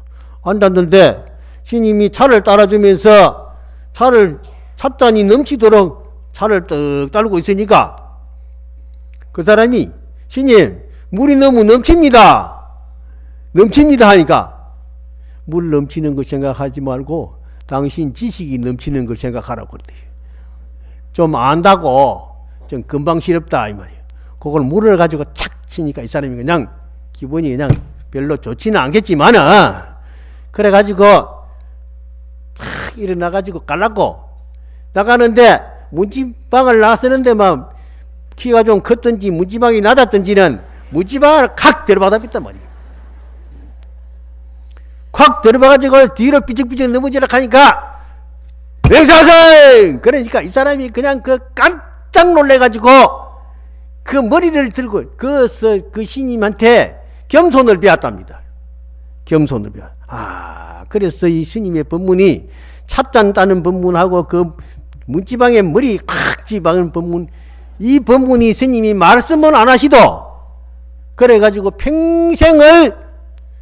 앉았는데 스님이 차를 따라주면서 찻잔이 넘치도록 차를 떡 따르고 있으니까 그 사람이 스님 물이 너무 넘칩니다 하니까 물 넘치는 걸 생각하지 말고 당신 지식이 넘치는 걸 생각하라고 그러대요. 좀 안다고 좀 금방 시렵다 이 말이에요. 그걸 물을 가지고 착 치니까 이 사람이 그냥 기분이 그냥 별로 좋지는 않겠지만은 그래가지고 탁 일어나가지고 갈라고 나가는데 문지방을 나서는데 막 키가 좀 컸던지 문지방이 낮았던지는 문지방을 칵 들어받았단 말이에요. 콱 들어봐가지고 뒤로 삐죽삐죽 넘어지려 하니까 맹사생! 그러니까 이 사람이 그냥 그 깜짝 놀래가지고 그 머리를 들고 그 스님한테 겸손을 배웠답니다. 겸손을 배워. 그래서 이 스님의 법문이 찻잔 따는 법문하고 그 문지방에 머리 콱 지방은 법문, 이 법문이 스님이 말씀은 안 하시도 그래가지고 평생을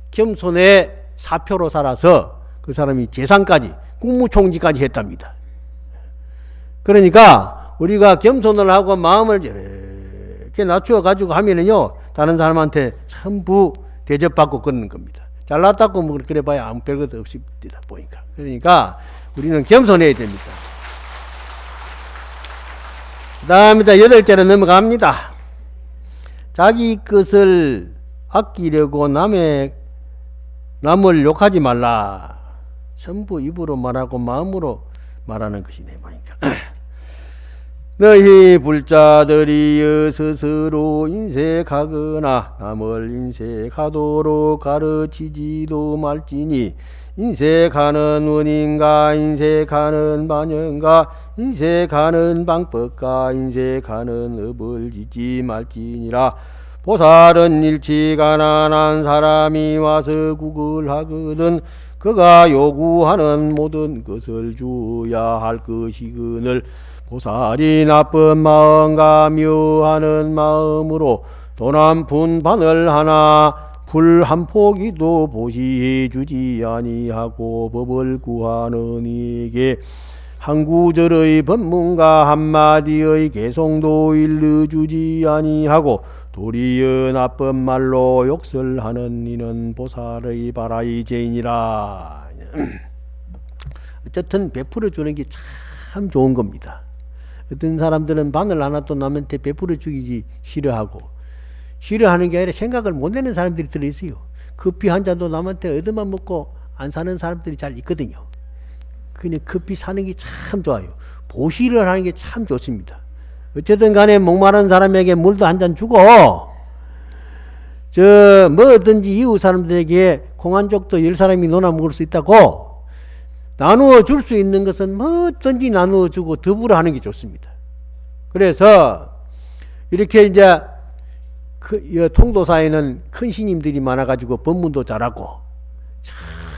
겸손의 사표로 살아서 그 사람이 재상까지 국무총리까지 했답니다. 그러니까 우리가 겸손을 하고 마음을 이렇게 낮추어 가지고 하면은요 다른 사람한테 전부 대접받고 그러는 겁니다. 잘났다고 뭐 그래 봐야 아무 별것도 없습니다 보니까. 그러니까 우리는 겸손해야 됩니다. 그 다음에 8절로 넘어갑니다. 자기 것을 아끼려고 남을 욕하지 말라. 전부 입으로 말하고 마음으로 말하는 것이네 보니까. 너희 불자들이 스스로 인색하거나 남을 인색하도록 가르치지도 말지니 인색하는 원인과 인색하는 반영과 인색하는 방법과 인색하는 업을 짓지 말지니라. 보살은 일치 가난한 사람이 와서 구걸하거든 그가 요구하는 모든 것을 주어야 할 것이거늘 보살이 나쁜 마음과 묘하는 마음으로 돈 한 푼 바늘 하나 불 한 포기도 보시해 주지 아니하고 법을 구하는 이에게 한 구절의 법문과 한마디의 개송도 일러주지 아니하고 도리어 나쁜 말로 욕설하는 이는 보살의 바라이 죄인이라. 어쨌든 베풀어 주는 게 참 좋은 겁니다. 어떤 사람들은 바늘 하나 또 남한테 베풀어 주기 싫어하는 게 아니라 생각을 못 내는 사람들이 들어있어요. 커피 한 잔도 남한테 얻어만 먹고 안 사는 사람들이 잘 있거든요. 그냥 커피 사는 게 참 좋아요. 보시를 하는 게 참 좋습니다. 어쨌든 간에 목마른 사람에게 물도 한 잔 주고 뭐든지 이웃 사람들에게 콩 한 쪽도 10사람이 논아 먹을 수 있다고 나누어 줄 수 있는 것은 뭐든지 나누어 주고 더불어 하는 게 좋습니다. 그래서 이렇게 이제 통도사에는 큰 스님들이 많아가지고 법문도 잘하고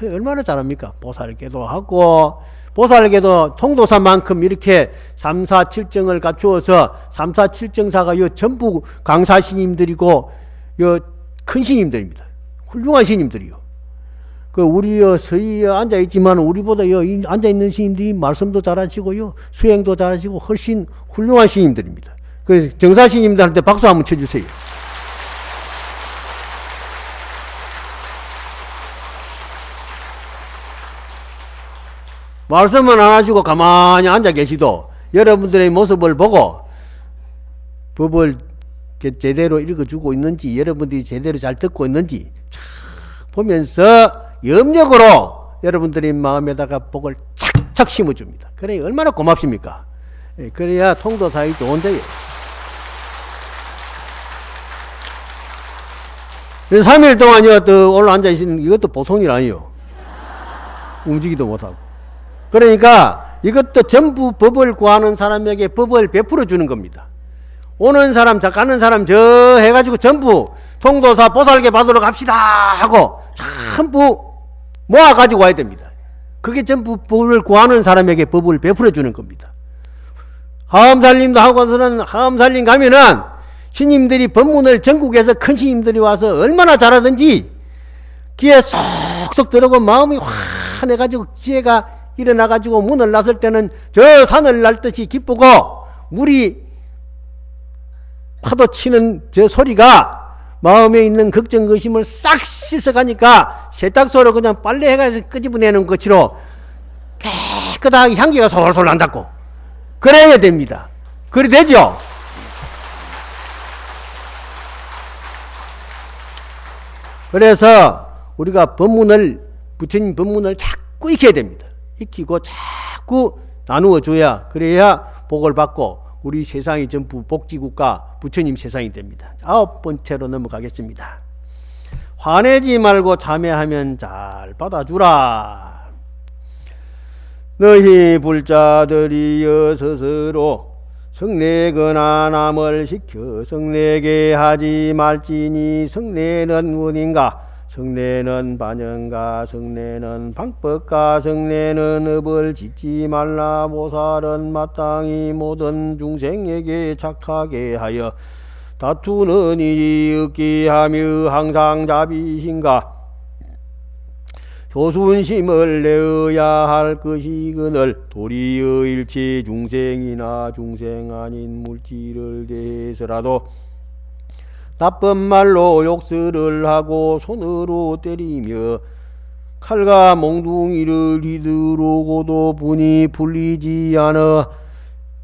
얼마나 잘합니까? 보살계도 하고 보살계도 통도사만큼 이렇게 3, 4, 7정을 갖추어서 3, 4, 7정사가 전부 강사 스님들이고 큰 스님들입니다. 훌륭한 스님들이요. 우리 서희 앉아있지만 우리보다 앉아있는 스님들이 말씀도 잘하시고요 수행도 잘하시고 훨씬 훌륭한 스님들입니다. 그래서 정사 스님들한테 박수 한번 쳐주세요. 말씀은 안 하시고 가만히 앉아 계시도 여러분들의 모습을 보고 법을 제대로 읽어주고 있는지 여러분들이 제대로 잘 듣고 있는지 보면서 염력으로 여러분들의 마음에다가 복을 착착 심어줍니다. 그래 얼마나 고맙습니까? 그래야 통도사이 좋은데요. 그래서 3일 동안요 또 올라 앉아있는 이것도 보통 일 아니에요. 움직이도 못하고. 그러니까 이것도 전부 법을 구하는 사람에게 법을 베풀어 주는 겁니다. 오는 사람 가는 사람 저 해가지고 전부 통도사 보살계 받으러 갑시다 하고 전부 모아가지고 와야 됩니다. 그게 전부 법을 구하는 사람에게 법을 베풀어 주는 겁니다. 하엄살림도 하고서는 하엄살림 가면은 스님들이 법문을 전국에서 큰 스님들이 와서 얼마나 잘하든지 귀에 쏙쏙 들어오고 마음이 환해가지고 지혜가 일어나가지고 문을 났을 때는 저 산을 날듯이 기쁘고 물이 파도 치는 저 소리가 마음에 있는 걱정 의심을 싹 씻어가니까 세탁소로 그냥 빨래해가지고 끄집어내는 것으로 깨끗하게 향기가 솔솔 난다고. 그래야 됩니다. 그래 되죠? 그래서 우리가 부처님 법문을 자꾸 익혀야 됩니다. 익히고 자꾸 나누어 줘야 그래야 복을 받고 우리 세상이 전부 복지국가 부처님 세상이 됩니다. 9번째로 넘어가겠습니다. 화내지 말고 자매하면 잘 받아주라. 너희 불자들이여 스스로 성례거나 남을 시켜 성례게 하지 말지니 성례는 원인가 성례는 반영가 성례는 방법가 성례는 업을 짓지 말라. 보살은 마땅히 모든 중생에게 착하게 하여 다투는 일이 없게 하며 항상 자비신가 효순심을 내어야 할 것이거늘 도리어 일체 중생이나 중생 아닌 물질을 대해서라도 나쁜 말로 욕설을 하고 손으로 때리며 칼과 몽둥이를 휘두르고도 분이 풀리지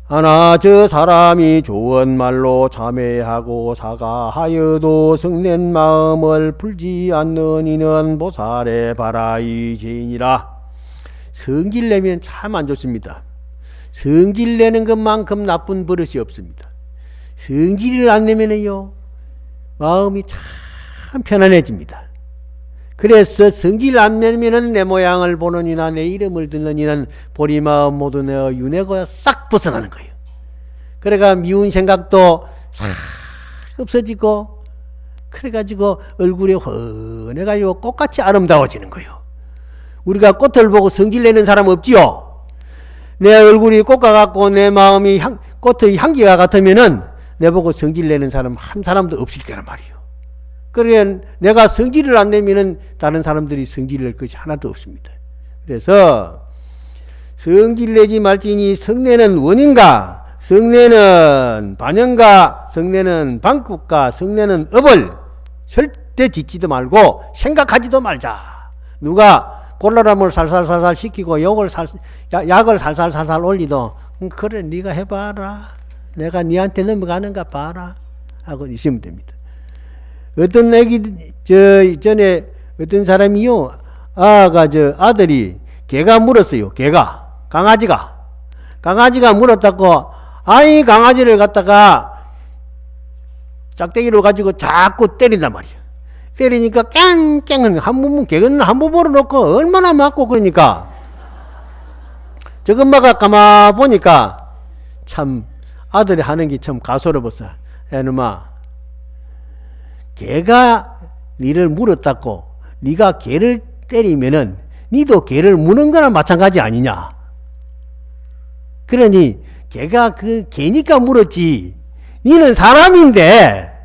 않아 저 사람이 좋은 말로 자매하고 사과하여도 성낸 마음을 풀지 않는 이는 보살의 바라이 죄인이라. 성질 내면 참 안 좋습니다. 성질 내는 것만큼 나쁜 버릇이 없습니다. 성질을 안 내면은요 마음이 참 편안해집니다. 그래서 성질 안 내면은 내 모양을 보는 이나 내 이름을 듣는 이는 보리 마음 모두 내어 윤회고 싹 벗어나는 거예요. 그래가 미운 생각도 싹 없어지고 그래가지고 얼굴이 훤해가지고 꽃같이 아름다워지는 거예요. 우리가 꽃을 보고 성질 내는 사람 없지요. 내 얼굴이 꽃과 같고 내 마음이 꽃의 향기가 같으면은 내보고 성질 내는 사람 한 사람도 없을 거란 말이에요. 그래 내가 성질을 안 내면은 다른 사람들이 성질 낼 것이 하나도 없습니다. 그래서 성질 내지 말지니 성내는 원인가, 성내는 반영가, 성내는 방국가, 성내는 업을 절대 짓지도 말고 생각하지도 말자. 누가 콜라람을 살살살살 시키고 약을 살살살살 올리도 그래 네가 해봐라. 내가 니한테 넘어가는가 봐라 하고 있으면 됩니다. 어떤 애기 전에 어떤 사람이요 아들이 개가 물었어요. 개가 강아지가 물었다고 아이 강아지를 갖다가 짝대기로 가지고 자꾸 때린단 말이야. 때리니까 깽깽은 한 부분 개는 한 부분으로 놓고 얼마나 맞고 그러니까 저것마가 가만 보니까 참 아들이 하는 게 참 가소로웠어. 애놈아 개가 니를 물었다고 니가 개를 때리면은 니도 개를 무는 거나 마찬가지 아니냐. 그러니 개가 개니까 물었지 니는 사람인데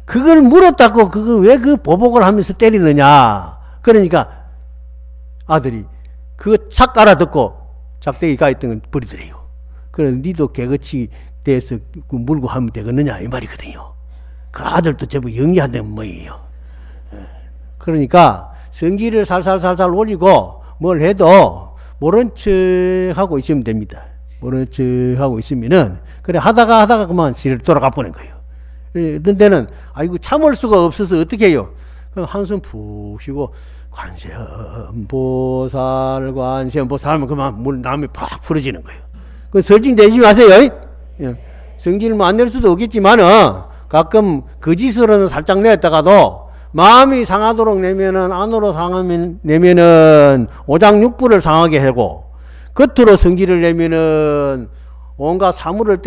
그걸 물었다고 그걸 왜 그 보복을 하면서 때리느냐. 그러니까 아들이 그거 착 알아듣고 작대기가 있던 건 버리더래요. 그래 니도 개같이 돼서 물고 하면 되겠느냐 이 말이거든요. 그 아들도 제법 영리한데 뭐예요. 그러니까 성질을 살살살살 올리고 뭘 해도 모른 척 하고 있으면 됩니다. 모른 척 하고 있으면은 그래 하다가 그만 시를 돌아가 보는 거예요. 어떤 때는 아이고 참을 수가 없어서 어떻게 해요? 그럼 한숨 푹 쉬고 관세음보살 하면 그만 물 남이 팍 풀어지는 거예요. 그 설정 내지 마세요. 성질을 뭐 안 낼 수도 없겠지만은 가끔 거짓으로는 살짝 냈다가도 마음이 상하도록 내면은 안으로 상하면 내면은 오장육부를 상하게 하고 겉으로 성질을 내면은 온갖 사물을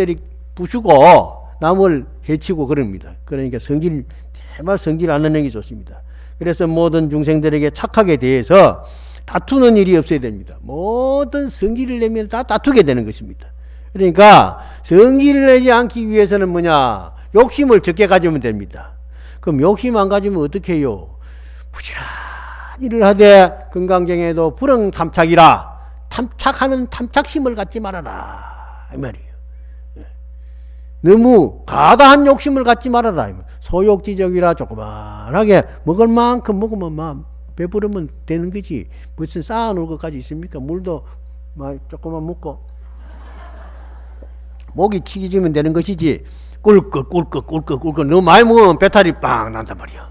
부수고 남을 해치고 그럽니다. 그러니까 제발 성질 안 내는 게 좋습니다. 그래서 모든 중생들에게 착하게 대해서 다투는 일이 없어야 됩니다. 모든 성질을 내면 다 다투게 되는 것입니다. 그러니까 성질을 내지 않기 위해서는 뭐냐? 욕심을 적게 가지면 됩니다. 그럼 욕심 안 가지면 어떻게 해요? 부지런히 일을 하되 건강경에도 불응탐착이라 탐착하는 탐착심을 갖지 말아라 이 말이에요. 너무 과다한 욕심을 갖지 말아라. 소욕지적이라 조그만하게 먹을 만큼 먹으면 막 배부르면 되는 거지. 무슨 쌓아놓을 것까지 있습니까? 물도 막 조금만 먹고 목이 치기지면 되는 것이지. 꿀꺽 너무 많이 먹으면 배탈이 빵 난단 말이야.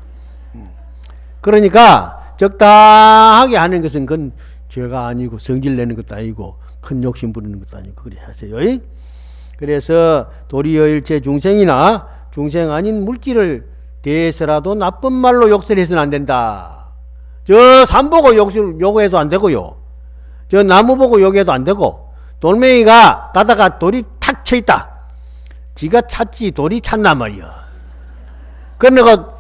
그러니까 적당하게 하는 것은 그건 죄가 아니고 성질 내는 것도 아니고 큰 욕심 부리는 것도 아니고 그래 하세요. 그래서 도리어 일체 중생이나 중생 아닌 물질을 대해서라도 나쁜 말로 욕설 해서는 안 된다. 저 산 보고 욕해도 안 되고요. 저 나무 보고 욕해도 안 되고 돌멩이가 가다가 돌이 탁 쳐 있다. 지가 찾지 돌이 찾나 말이야. 그러니까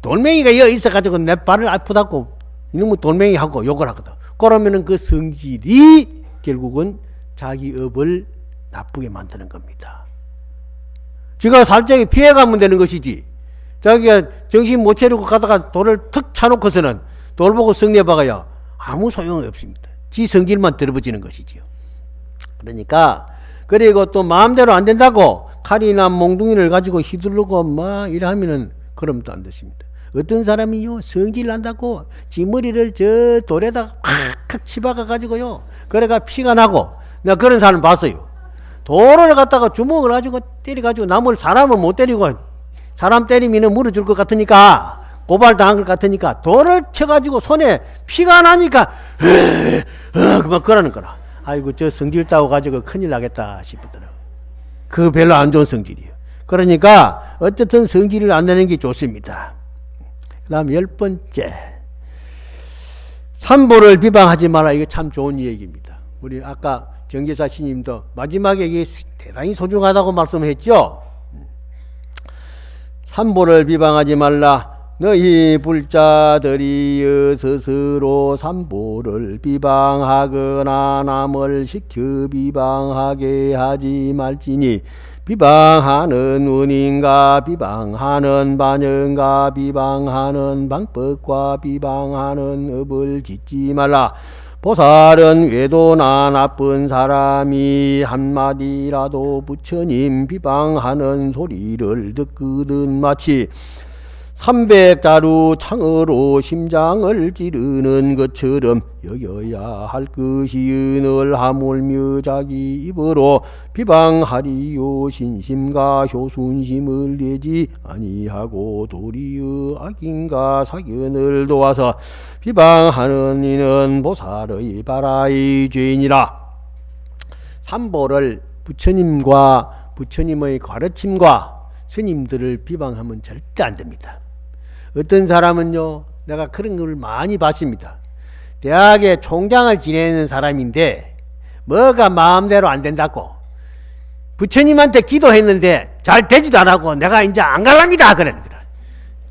돌멩이가 여기 있어가지고 내 발을 아프다고 이놈의 돌멩이하고 욕을 하거든. 그러면은 그 성질이 결국은 자기 업을 나쁘게 만드는 겁니다. 지가 살짝이 피해가면 되는 것이지. 자기가 정신 못 차리고 가다가 돌을 턱 차놓고서는 돌 보고 성내박아야 아무 소용이 없습니다. 지 성질만 들어버지는 것이지요. 그러니까 그리고 또 마음대로 안 된다고 칼이나 몽둥이를 가지고 휘두르고 막 이래 하면은 그럼 또 안 됐습니다. 어떤 사람이요 성질 난다고 지 머리를 저 돌에다가 팍 치박아 가지고요 그래가 피가 나고 내가 그런 사람 봤어요. 돌을 갖다가 주먹을 가지고 때려가지고 사람을 못 때리고 사람 때리면 물어줄 것 같으니까 고발당한 것 같으니까 돌을 쳐가지고 손에 피가 나니까 그만 그러는 거라. 아이고 저 성질 따고 가지고 큰일 나겠다 싶더라고요. 그거 별로 안 좋은 성질이에요. 그러니까 어쨌든 성질을 안 내는 게 좋습니다. 그 다음 10번째 삼보를 비방하지 마라. 이거 참 좋은 얘기입니다. 우리 아까 정계사 스님도 마지막에 이게 대단히 소중하다고 말씀했죠. 삼보를 비방하지 말라. 너희 불자들이 스스로 삼보를 비방하거나 남을 시켜 비방하게 하지 말지니 비방하는 원인과 비방하는 반영과 비방하는 방법과 비방하는 업을 짓지 말라. 보살은 외도나 나쁜 사람이 한마디라도 부처님 비방하는 소리를 듣거든 마치 300자루 창으로 심장을 찌르는 것처럼 여겨야 할 것이 늘 하물며 자기 입으로 비방하리요. 신심과 효순심을 내지 아니하고 도리의 악인과 사견을 도와서 비방하는 이는 보살의 바라의 죄인이라. 삼보를 부처님과 부처님의 가르침과 스님들을 비방하면 절대 안 됩니다. 어떤 사람은요, 내가 그런 걸 많이 봤습니다. 대학에 총장을 지내는 사람인데 뭐가 마음대로 안 된다고 부처님한테 기도했는데 잘 되지도 않고 내가 이제 안 갈랍니다 그러는 거라.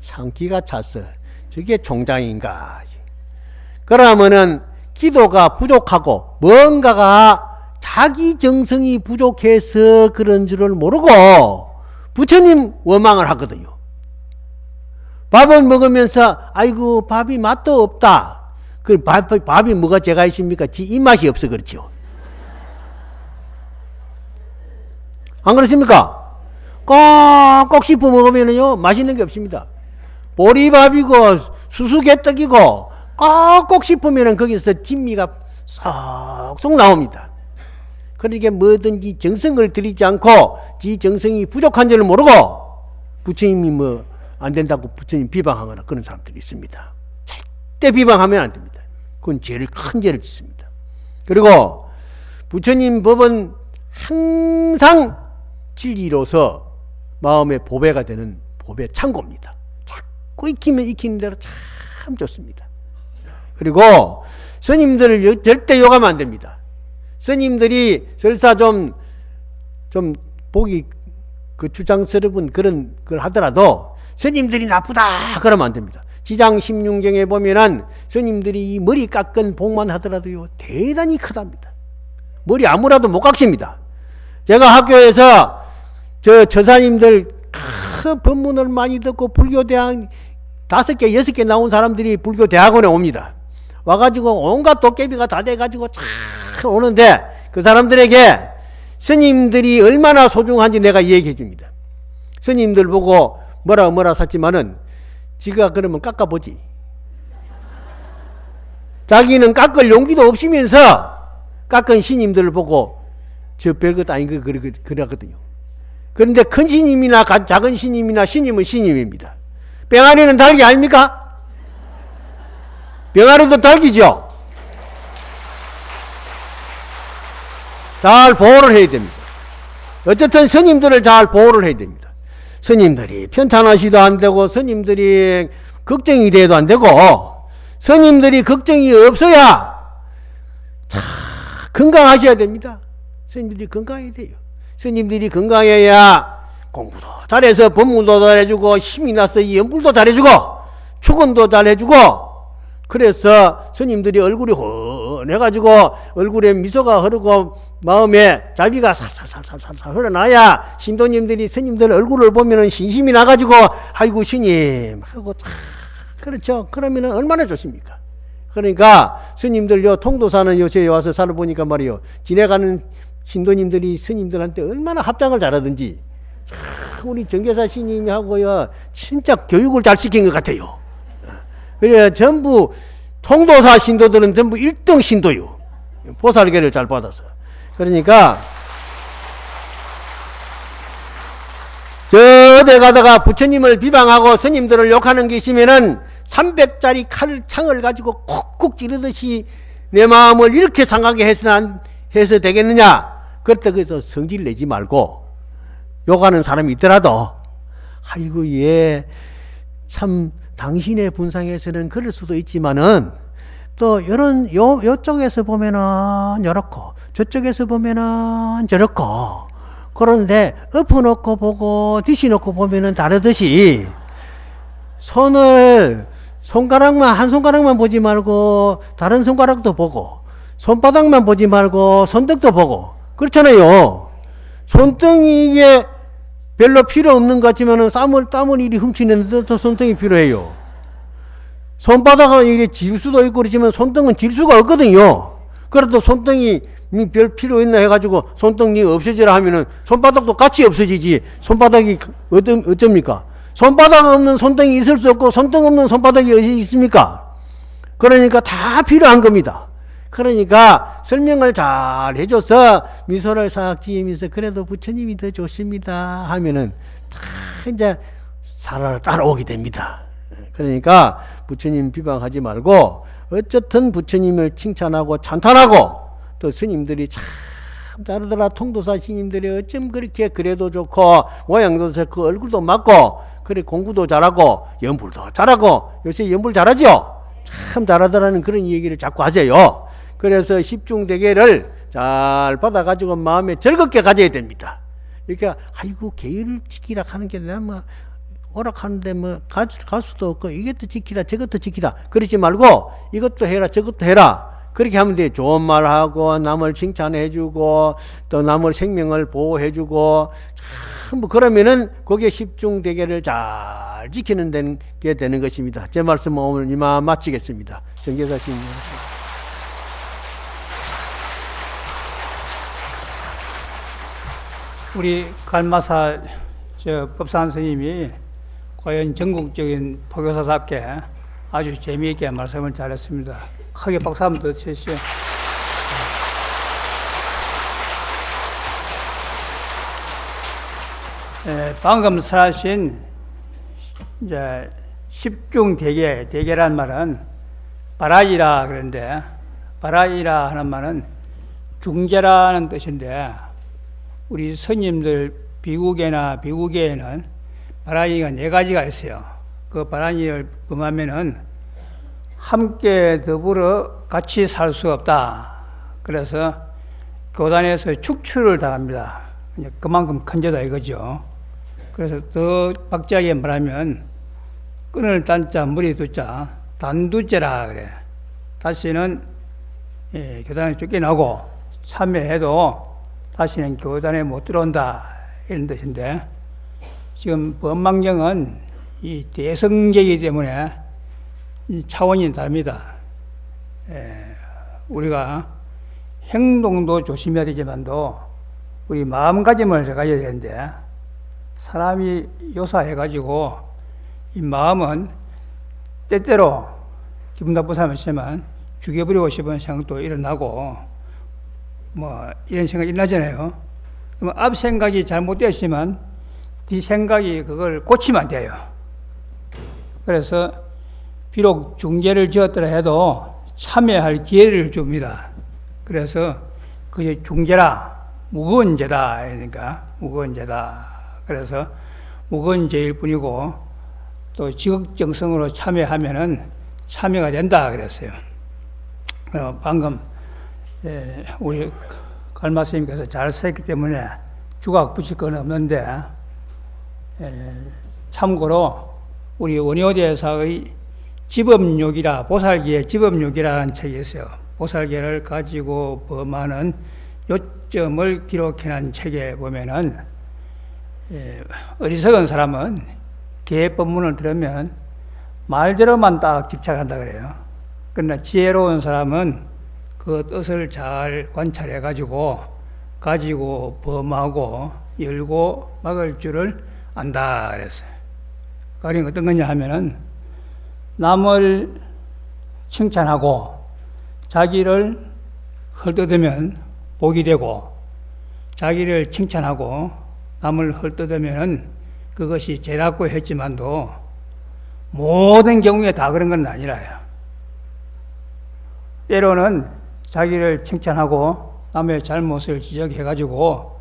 참 기가 찼어. 저게 총장인가. 그러면은 기도가 부족하고 뭔가가 자기 정성이 부족해서 그런 줄을 모르고 부처님 원망을 하거든요. 밥을 먹으면서 아이고 밥이 맛도 없다. 그 밥이 뭐가 죄가 있습니까? 지 입맛이 없어 그렇죠. 안 그렇습니까? 꼭꼭 씹어 먹으면요 맛있는 게 없습니다. 보리밥이고 수수개떡이고 꼭꼭 씹으면 거기서 진미가 쏙쏙 나옵니다. 그러니까 뭐든지 정성을 들이지 않고 지 정성이 부족한 줄을 모르고 부처님이 뭐 안 된다고 부처님 비방하거나 그런 사람들이 있습니다. 절대 비방하면 안 됩니다. 그건 죄를 큰 죄를 짓습니다. 그리고 부처님 법은 항상 진리로서 마음의 보배가 되는 보배 창고입니다. 자꾸 익히면 익히는 대로 참 좋습니다. 그리고 스님들을 절대 욕하면 안 됩니다. 스님들이 설사 좀 보기 주장스러운 그런 걸 하더라도 스님들이 나쁘다 그러면 안 됩니다. 지장 16경에 보면은 스님들이 이 머리 깎은 복만 하더라도요 대단히 크답니다. 머리 아무라도 못 깎습니다. 제가 학교에서 저 처사님들 큰 법문을 많이 듣고 불교대학 5개 6개 나온 사람들이 불교대학원에 옵니다. 와가지고 온갖 도깨비가 다 돼가지고 참 오는데 그 사람들에게 스님들이 얼마나 소중한지 내가 얘기해 줍니다. 스님들 보고 뭐라 샀지만은 지가 그러면 깎아보지. 자기는 깎을 용기도 없으면서 깎은 신님들을 보고 저 별것 아닌 거 그러거든요. 그런데 큰 신님이나 작은 신님이나 신님은 신님입니다. 병아리는 닭이 아닙니까? 병아리도 닭이죠. 잘 보호를 해야 됩니다. 어쨌든 스님들을 잘 보호를 해야 됩니다. 스님들이 편찮으시도 안 되고 스님들이 걱정이 돼도 안 되고 스님들이 걱정이 없어야 참 건강하셔야 됩니다. 스님들이 건강해야 돼요. 스님들이 건강해야 공부도 잘해서 법문도 잘해주고 힘이 나서 연불도 잘해주고 축원도 잘해주고 그래서 스님들이 얼굴이 훤해가지고 얼굴에 미소가 흐르고 마음에 자비가 살살살살살 흘러나야 신도님들이 스님들 얼굴을 보면은 신심이 나가지고 아이고 스님 하고 그렇죠. 그러면은 얼마나 좋습니까? 그러니까 스님들요 통도사는 요새 와서 살아보니까 말이요 지내가는 신도님들이 스님들한테 얼마나 합장을 잘하든지 우리 정계사 스님이 하고요 진짜 교육을 잘 시킨 것 같아요. 그래 전부 통도사 신도들은 전부 1등 신도요. 보살계를 잘 받아서. 그러니까 저대 가다가 부처님을 비방하고 스님들을 욕하는 게 있으면은 300짜리 창을 가지고 콕콕 찌르듯이 내 마음을 이렇게 상하게 해서 되겠느냐? 그렇다고 해서 성질 내지 말고 욕하는 사람이 있더라도 아이고 얘 참 당신의 분상에서는 그럴 수도 있지만은 또 이런 요쪽에서 보면은 요렇고 저쪽에서 보면은 저렇고 그런데 엎어놓고 보고 뒤시놓고 보면은 다르듯이 손가락만 한 손가락만 보지 말고 다른 손가락도 보고 손바닥만 보지 말고 손등도 보고 그렇잖아요. 손등이 이게 별로 필요 없는 것 같지만은 땀을 이리 훔치는데 또 손등이 필요해요. 손바닥은 이게 질 수도 있고 그렇지만 손등은 질 수가 없거든요. 그래도 손등이 별 필요 있나 해가지고 손등이 없어지라 하면은 손바닥도 같이 없어지지. 손바닥이 어쩝니까? 손바닥 없는 손등이 있을 수 없고 손등 없는 손바닥이 어디 있습니까? 그러니까 다 필요한 겁니다. 그러니까 설명을 잘 해줘서 미소를 싹 지으면서 그래도 부처님이 더 좋습니다 하면은 다 이제 사라를 따라오게 됩니다. 그러니까 부처님 비방하지 말고 어쨌든 부처님을 칭찬하고 찬탄하고 또 스님들이 참 다르더라. 통도사 스님들이 어쩜 그렇게 그래도 좋고 모양도 좋고 얼굴도 맞고 그래 공부도 잘하고 연불도 잘하고 요새 연불 잘하죠? 참 잘하더라는 그런 얘기를 자꾸 하세요. 그래서 십중대계를 잘 받아가지고 마음에 즐겁게 가져야 됩니다. 이렇게 아이고 계율을 지키라 하는 게 내가 뭐 오락하는데 뭐 갈 수도 없고 이것도 지키라 저것도 지키라 그러지 말고 이것도 해라 저것도 해라 그렇게 하면 돼. 좋은 말하고 남을 칭찬해주고 또 남을 생명을 보호해주고 참 뭐 그러면은 그게 십중대계를 잘 지키는 게 되는 것입니다. 제 말씀 오늘 이만 마치겠습니다. 정계사 스님. 우리 갈마사 법산 스님이 과연 전국적인 포교사답게 아주 재미있게 말씀을 잘했습니다. 크게 박수 한번 더 치시죠. 방금 설하신 이제 십중대계, 대계란 말은 바라이라 그러는데 바라이라 하는 말은 중재라는 뜻인데 우리 스님들 비구계나 비구계에는 바라이가 4가지가 있어요. 그 바라이를 범하면은 함께 더불어 같이 살 수 없다. 그래서 교단에서 축출을 당합니다. 그만큼 큰 죄다 이거죠. 그래서 더 박지하게 말하면 끈을 단자 머리 두자 단두죄라 그래. 다시는 교단에 쫓겨나고 참여해도 다시는 교단에 못 들어온다 이런 뜻인데 지금 법망경은 이 대성계이기 때문에 이 차원이 다릅니다. 우리가 행동도 조심해야 되지만도 우리 마음가짐을 가져야 되는데 사람이 요사해가지고 이 마음은 때때로 기분 나쁜 사람 있지만 죽여버리고 싶은 생각도 일어나고 뭐 이런 생각이 일어나잖아요. 그러면 앞 생각이 잘못되었지만 뒤 생각이 그걸 고치면 안 돼요. 그래서 비록 중죄를 지었더라 해도 참여할 기회를 줍니다. 그래서 그게 중죄라 무거운 죄다 그러니까 무거운 죄다. 그래서 무거운 죄일 뿐이고 또 지극정성으로 참여하면은 참여가 된다 그랬어요. 방금 우리 갈마 스님께서 잘 썼기 때문에 주각 붙일 건 없는데 참고로 우리 원효대사의 지법욕이라 보살기의 지법욕이라는 책이 있어요. 보살계를 가지고 범하는 요점을 기록해놓은 책에 보면은 어리석은 사람은 계법문을 들으면 말대로만 딱 집착한다 그래요. 그러나 지혜로운 사람은 그 뜻을 잘 관찰해 가지고 범하고 열고 막을 줄을 안다 그랬어요. 그러니까 어떤 거냐 하면은 남을 칭찬하고 자기를 헐뜯으면 복이 되고 자기를 칭찬하고 남을 헐뜯으면 그것이 죄라고 했지만도 모든 경우에 다 그런 건 아니라요. 때로는 자기를 칭찬하고 남의 잘못을 지적해가지고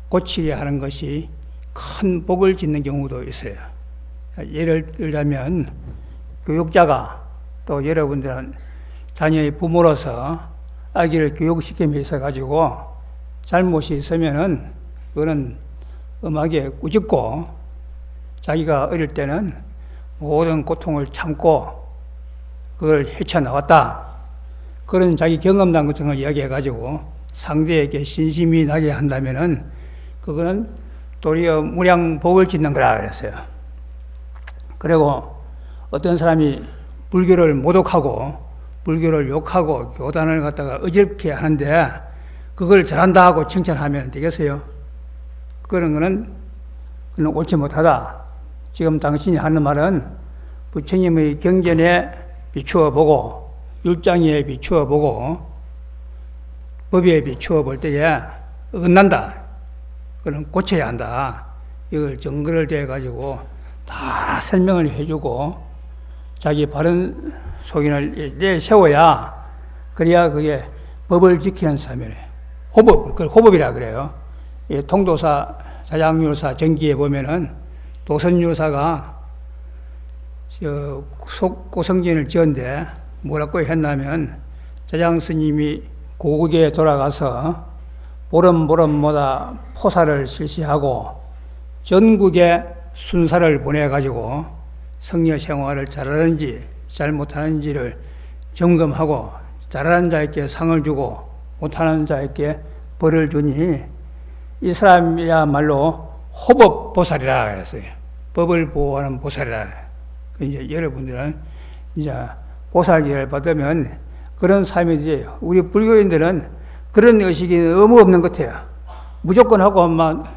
고치게 하는 것이 큰 복을 짓는 경우도 있어요. 예를 들자면 교육자가 또 여러분들은 자녀의 부모로서 아기를 교육시킴에 있어가지고 잘못이 있으면은 그거는 음하게 꾸짖고 자기가 어릴 때는 모든 고통을 참고 그걸 헤쳐나왔다. 그런 자기 경험담 같은 걸 이야기해가지고 상대에게 신심이 나게 한다면은 그거는 도리어 무량복을 짓는 거라 그랬어요. 그리고 어떤 사람이 불교를 모독하고 불교를 욕하고 교단을 갖다가 어지럽게 하는데 그걸 잘한다 하고 칭찬하면 되겠어요? 그런 거는 옳지 못하다. 지금 당신이 하는 말은 부처님의 경전에 비추어 보고 율장에 비추어 보고 법에 비추어 볼 때에 어긋난다. 그럼 고쳐야 한다. 이걸 증거를 대가지고 다 설명을 해주고 자기 바른 소견을 내세워야 그래야 그게 법을 지키는 사람이에요. 호법, 그걸 호법이라 그래요. 통도사, 자장율사 정기에 보면은 도선율사가 고성진을 지었는데 뭐라고 했냐면 자장 스님이 고국에 돌아가서 보름보름마다 포사를 실시하고 전국에 순사를 보내가지고 성녀 생활을 잘하는지 잘못하는지를 점검하고 잘하는 자에게 상을 주고 못하는 자에게 벌을 주니 이 사람이야말로 호법보살이라 그랬어요. 법을 보호하는 보살이라. 이제 여러분들은 이제 보살기를 받으면 그런 삶이지. 우리 불교인들은 그런 의식이 너무 없는 것 같아요. 무조건 하고 막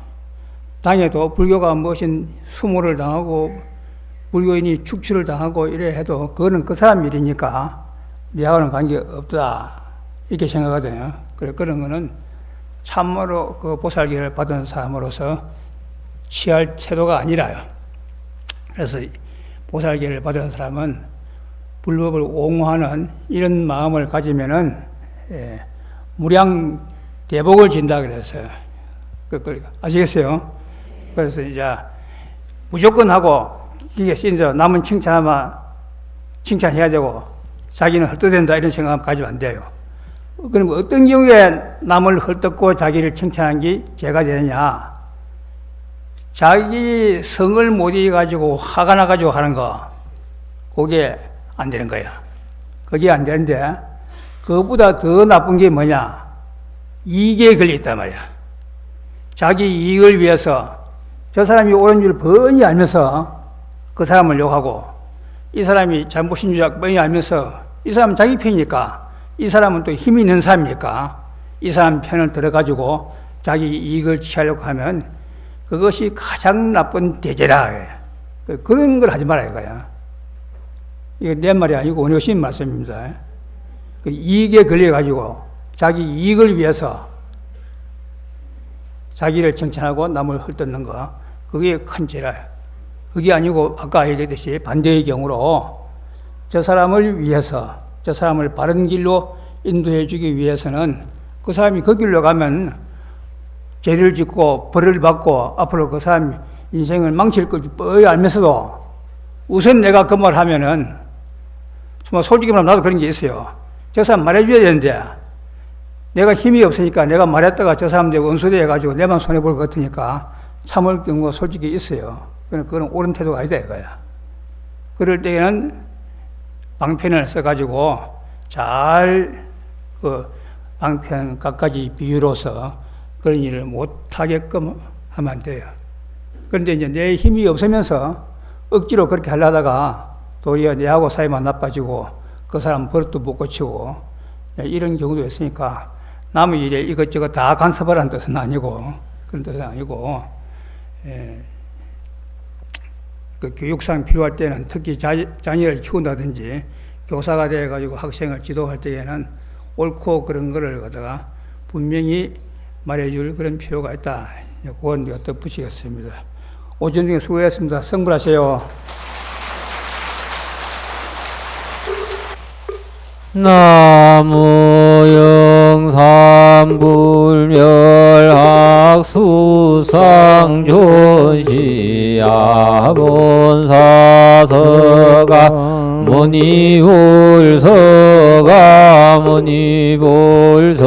당해도 불교가 무엇인 수모를 당하고 불교인이 축출을 당하고 이래 해도 그거는 그 사람 일이니까 내하고는 관계없다 이렇게 생각하거든요. 그래 그런 거는 참으로 그 보살기를 받은 사람으로서 취할 태도가 아니라요. 그래서 보살기를 받은 사람은 불법을 옹호하는 이런 마음을 가지면은 무량 대복을 진다 그랬어요. 아시겠어요? 그래서 이제 무조건 하고 이게 쓰인대로 남은 칭찬하면 칭찬해야 되고 자기는 헐떡댄다 이런 생각하면 가지면 안 돼요. 그럼 어떤 경우에 남을 헐떡고 자기를 칭찬한 게 죄가 되느냐? 자기 성을 못 이겨가지고 화가 나가지고 하는 거 그게 안 되는 거야. 그게 안 되는데 그것보다 더 나쁜 게 뭐냐? 이익에 걸려있단 말이야. 자기 이익을 위해서 저 사람이 옳은 줄 뻔히 알면서 그 사람을 욕하고 이 사람이 잘못인 줄 뻔히 알면서 이 사람은 자기 편이니까 이 사람은 또 힘이 있는 사람이니까 이 사람 편을 들어가지고 자기 이익을 취하려고 하면 그것이 가장 나쁜 대죄라. 그런 걸 하지 말아야 이거야. 이거 내 말이 아니고 원효신 말씀입니다. 그 이익에 걸려가지고 자기 이익을 위해서 자기를 칭찬하고 남을 헐뜯는 거 그게 큰 죄라. 그게 아니고 아까 얘기했듯이 반대의 경우로 저 사람을 위해서 저 사람을 바른 길로 인도해 주기 위해서는 그 사람이 그 길로 가면 죄를 짓고 벌을 받고 앞으로 그 사람 인생을 망칠 걸 뻔히 알면서도 우선 내가 그 말 하면은 정말 솔직히 말하면 나도 그런 게 있어요. 저 사람 말해줘야 되는데 내가 힘이 없으니까 내가 말했다가 저 사람들 원수돼 해가지고 내만 손해볼 것 같으니까 참을 경우가 솔직히 있어요. 그건 옳은 태도가 아니다 이거야. 그럴 때에는 방편을 써가지고 잘 그 방편 갖가지 비유로서 그런 일을 못하게끔 하면 안 돼요. 그런데 이제 내 힘이 없으면서 억지로 그렇게 하려다가 도리어 내하고 사이만 나빠지고 그 사람 버릇도 못 고치고 이런 경우도 있으니까 남의 일에 이것저것 다 간섭하라는 뜻은 아니고 그런 뜻은 아니고 그 교육상 필요할 때는 특히 자녀를 키운다든지 교사가 돼가지고 학생을 지도할 때에는 옳고 그런 거를 갖다가 분명히 말해줄 그런 필요가 있다. 그건 덧붙이겠습니다. 오전 중에 수고했습니다. 성불하세요. 나무 영삼불멸학수상존시아본사서가 무니불서가 무니불서가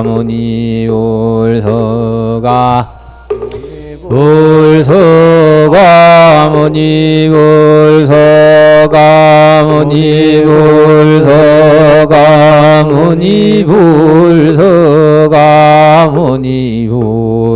무니불서가 불서가 무니불서가 무니불서가 무니불서가 무니불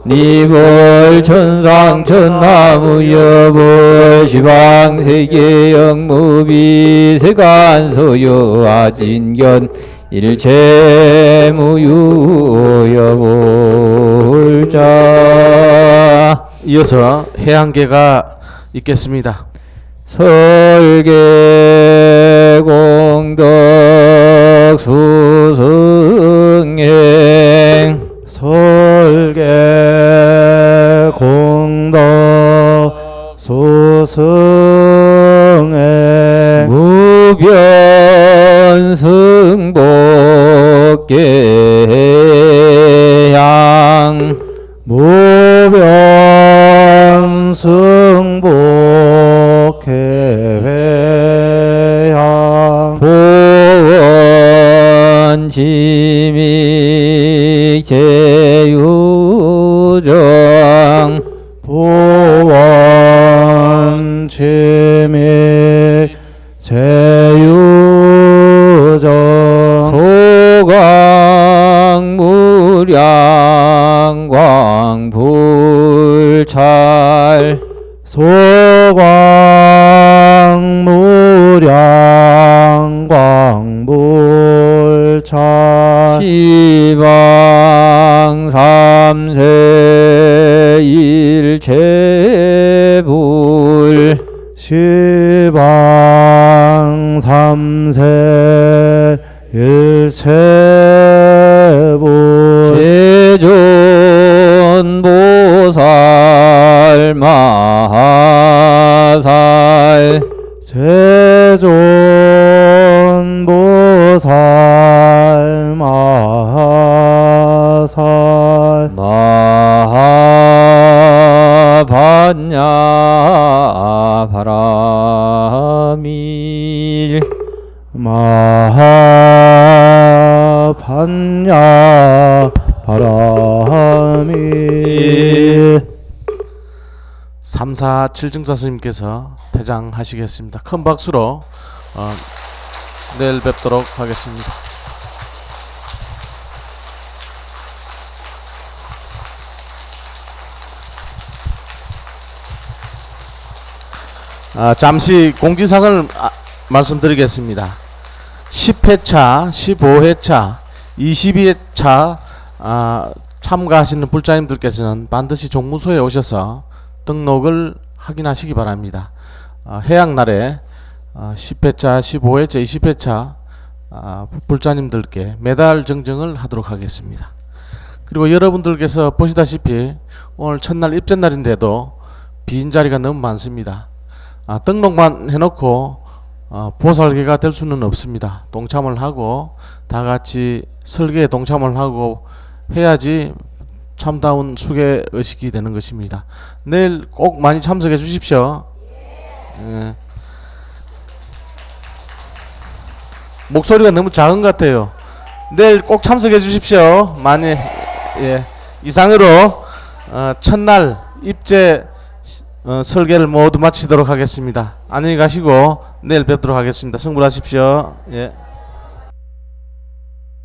니볼 천상 천나무 여볼 시방 세계 영무비 세간소요 아진견 일체 무유 여볼자. 이어서 해양계가 있겠습니다. 설계 공덕 수승행 설계 공덕 수승행 무변 승복계양 무변 승복회회양 보원 지미 제유정 보원 지믹 제유정 소광무량광불찰 소광무량광불찰 시방 삼세 일체불 시방 삼세 일체불 제존보살 마하살 제존보살 마하살 마하반야 바라밀 마하반야 바람이 347증사 스님께서 퇴장하시겠습니다. 큰 박수로 내일 뵙도록 하겠습니다. 잠시 공지사항을 말씀드리겠습니다. 10회차, 15회차, 22회차 참가하시는 불자님들께서는 반드시 종무소에 오셔서 등록을 확인하시기 바랍니다. 해양날에 10회차, 15회차, 20회차 불자님들께 메달 증정을 하도록 하겠습니다. 그리고 여러분들께서 보시다시피 오늘 첫날 입전날인데도 빈자리가 너무 많습니다. 등록만 해놓고 보살계가 될 수는 없습니다. 동참을 하고 다같이 설계에 동참을 하고 해야지 참다운 수계의식이 되는 것입니다. 내일 꼭 많이 참석해 주십시오. 예. 목소리가 너무 작은 것 같아요. 내일 꼭 참석해 주십시오. 많이. 예. 이상으로 첫날 입제 설계를 모두 마치도록 하겠습니다. 안녕히 가시고 내일 뵙도록 하겠습니다. 성불하십시오. 예.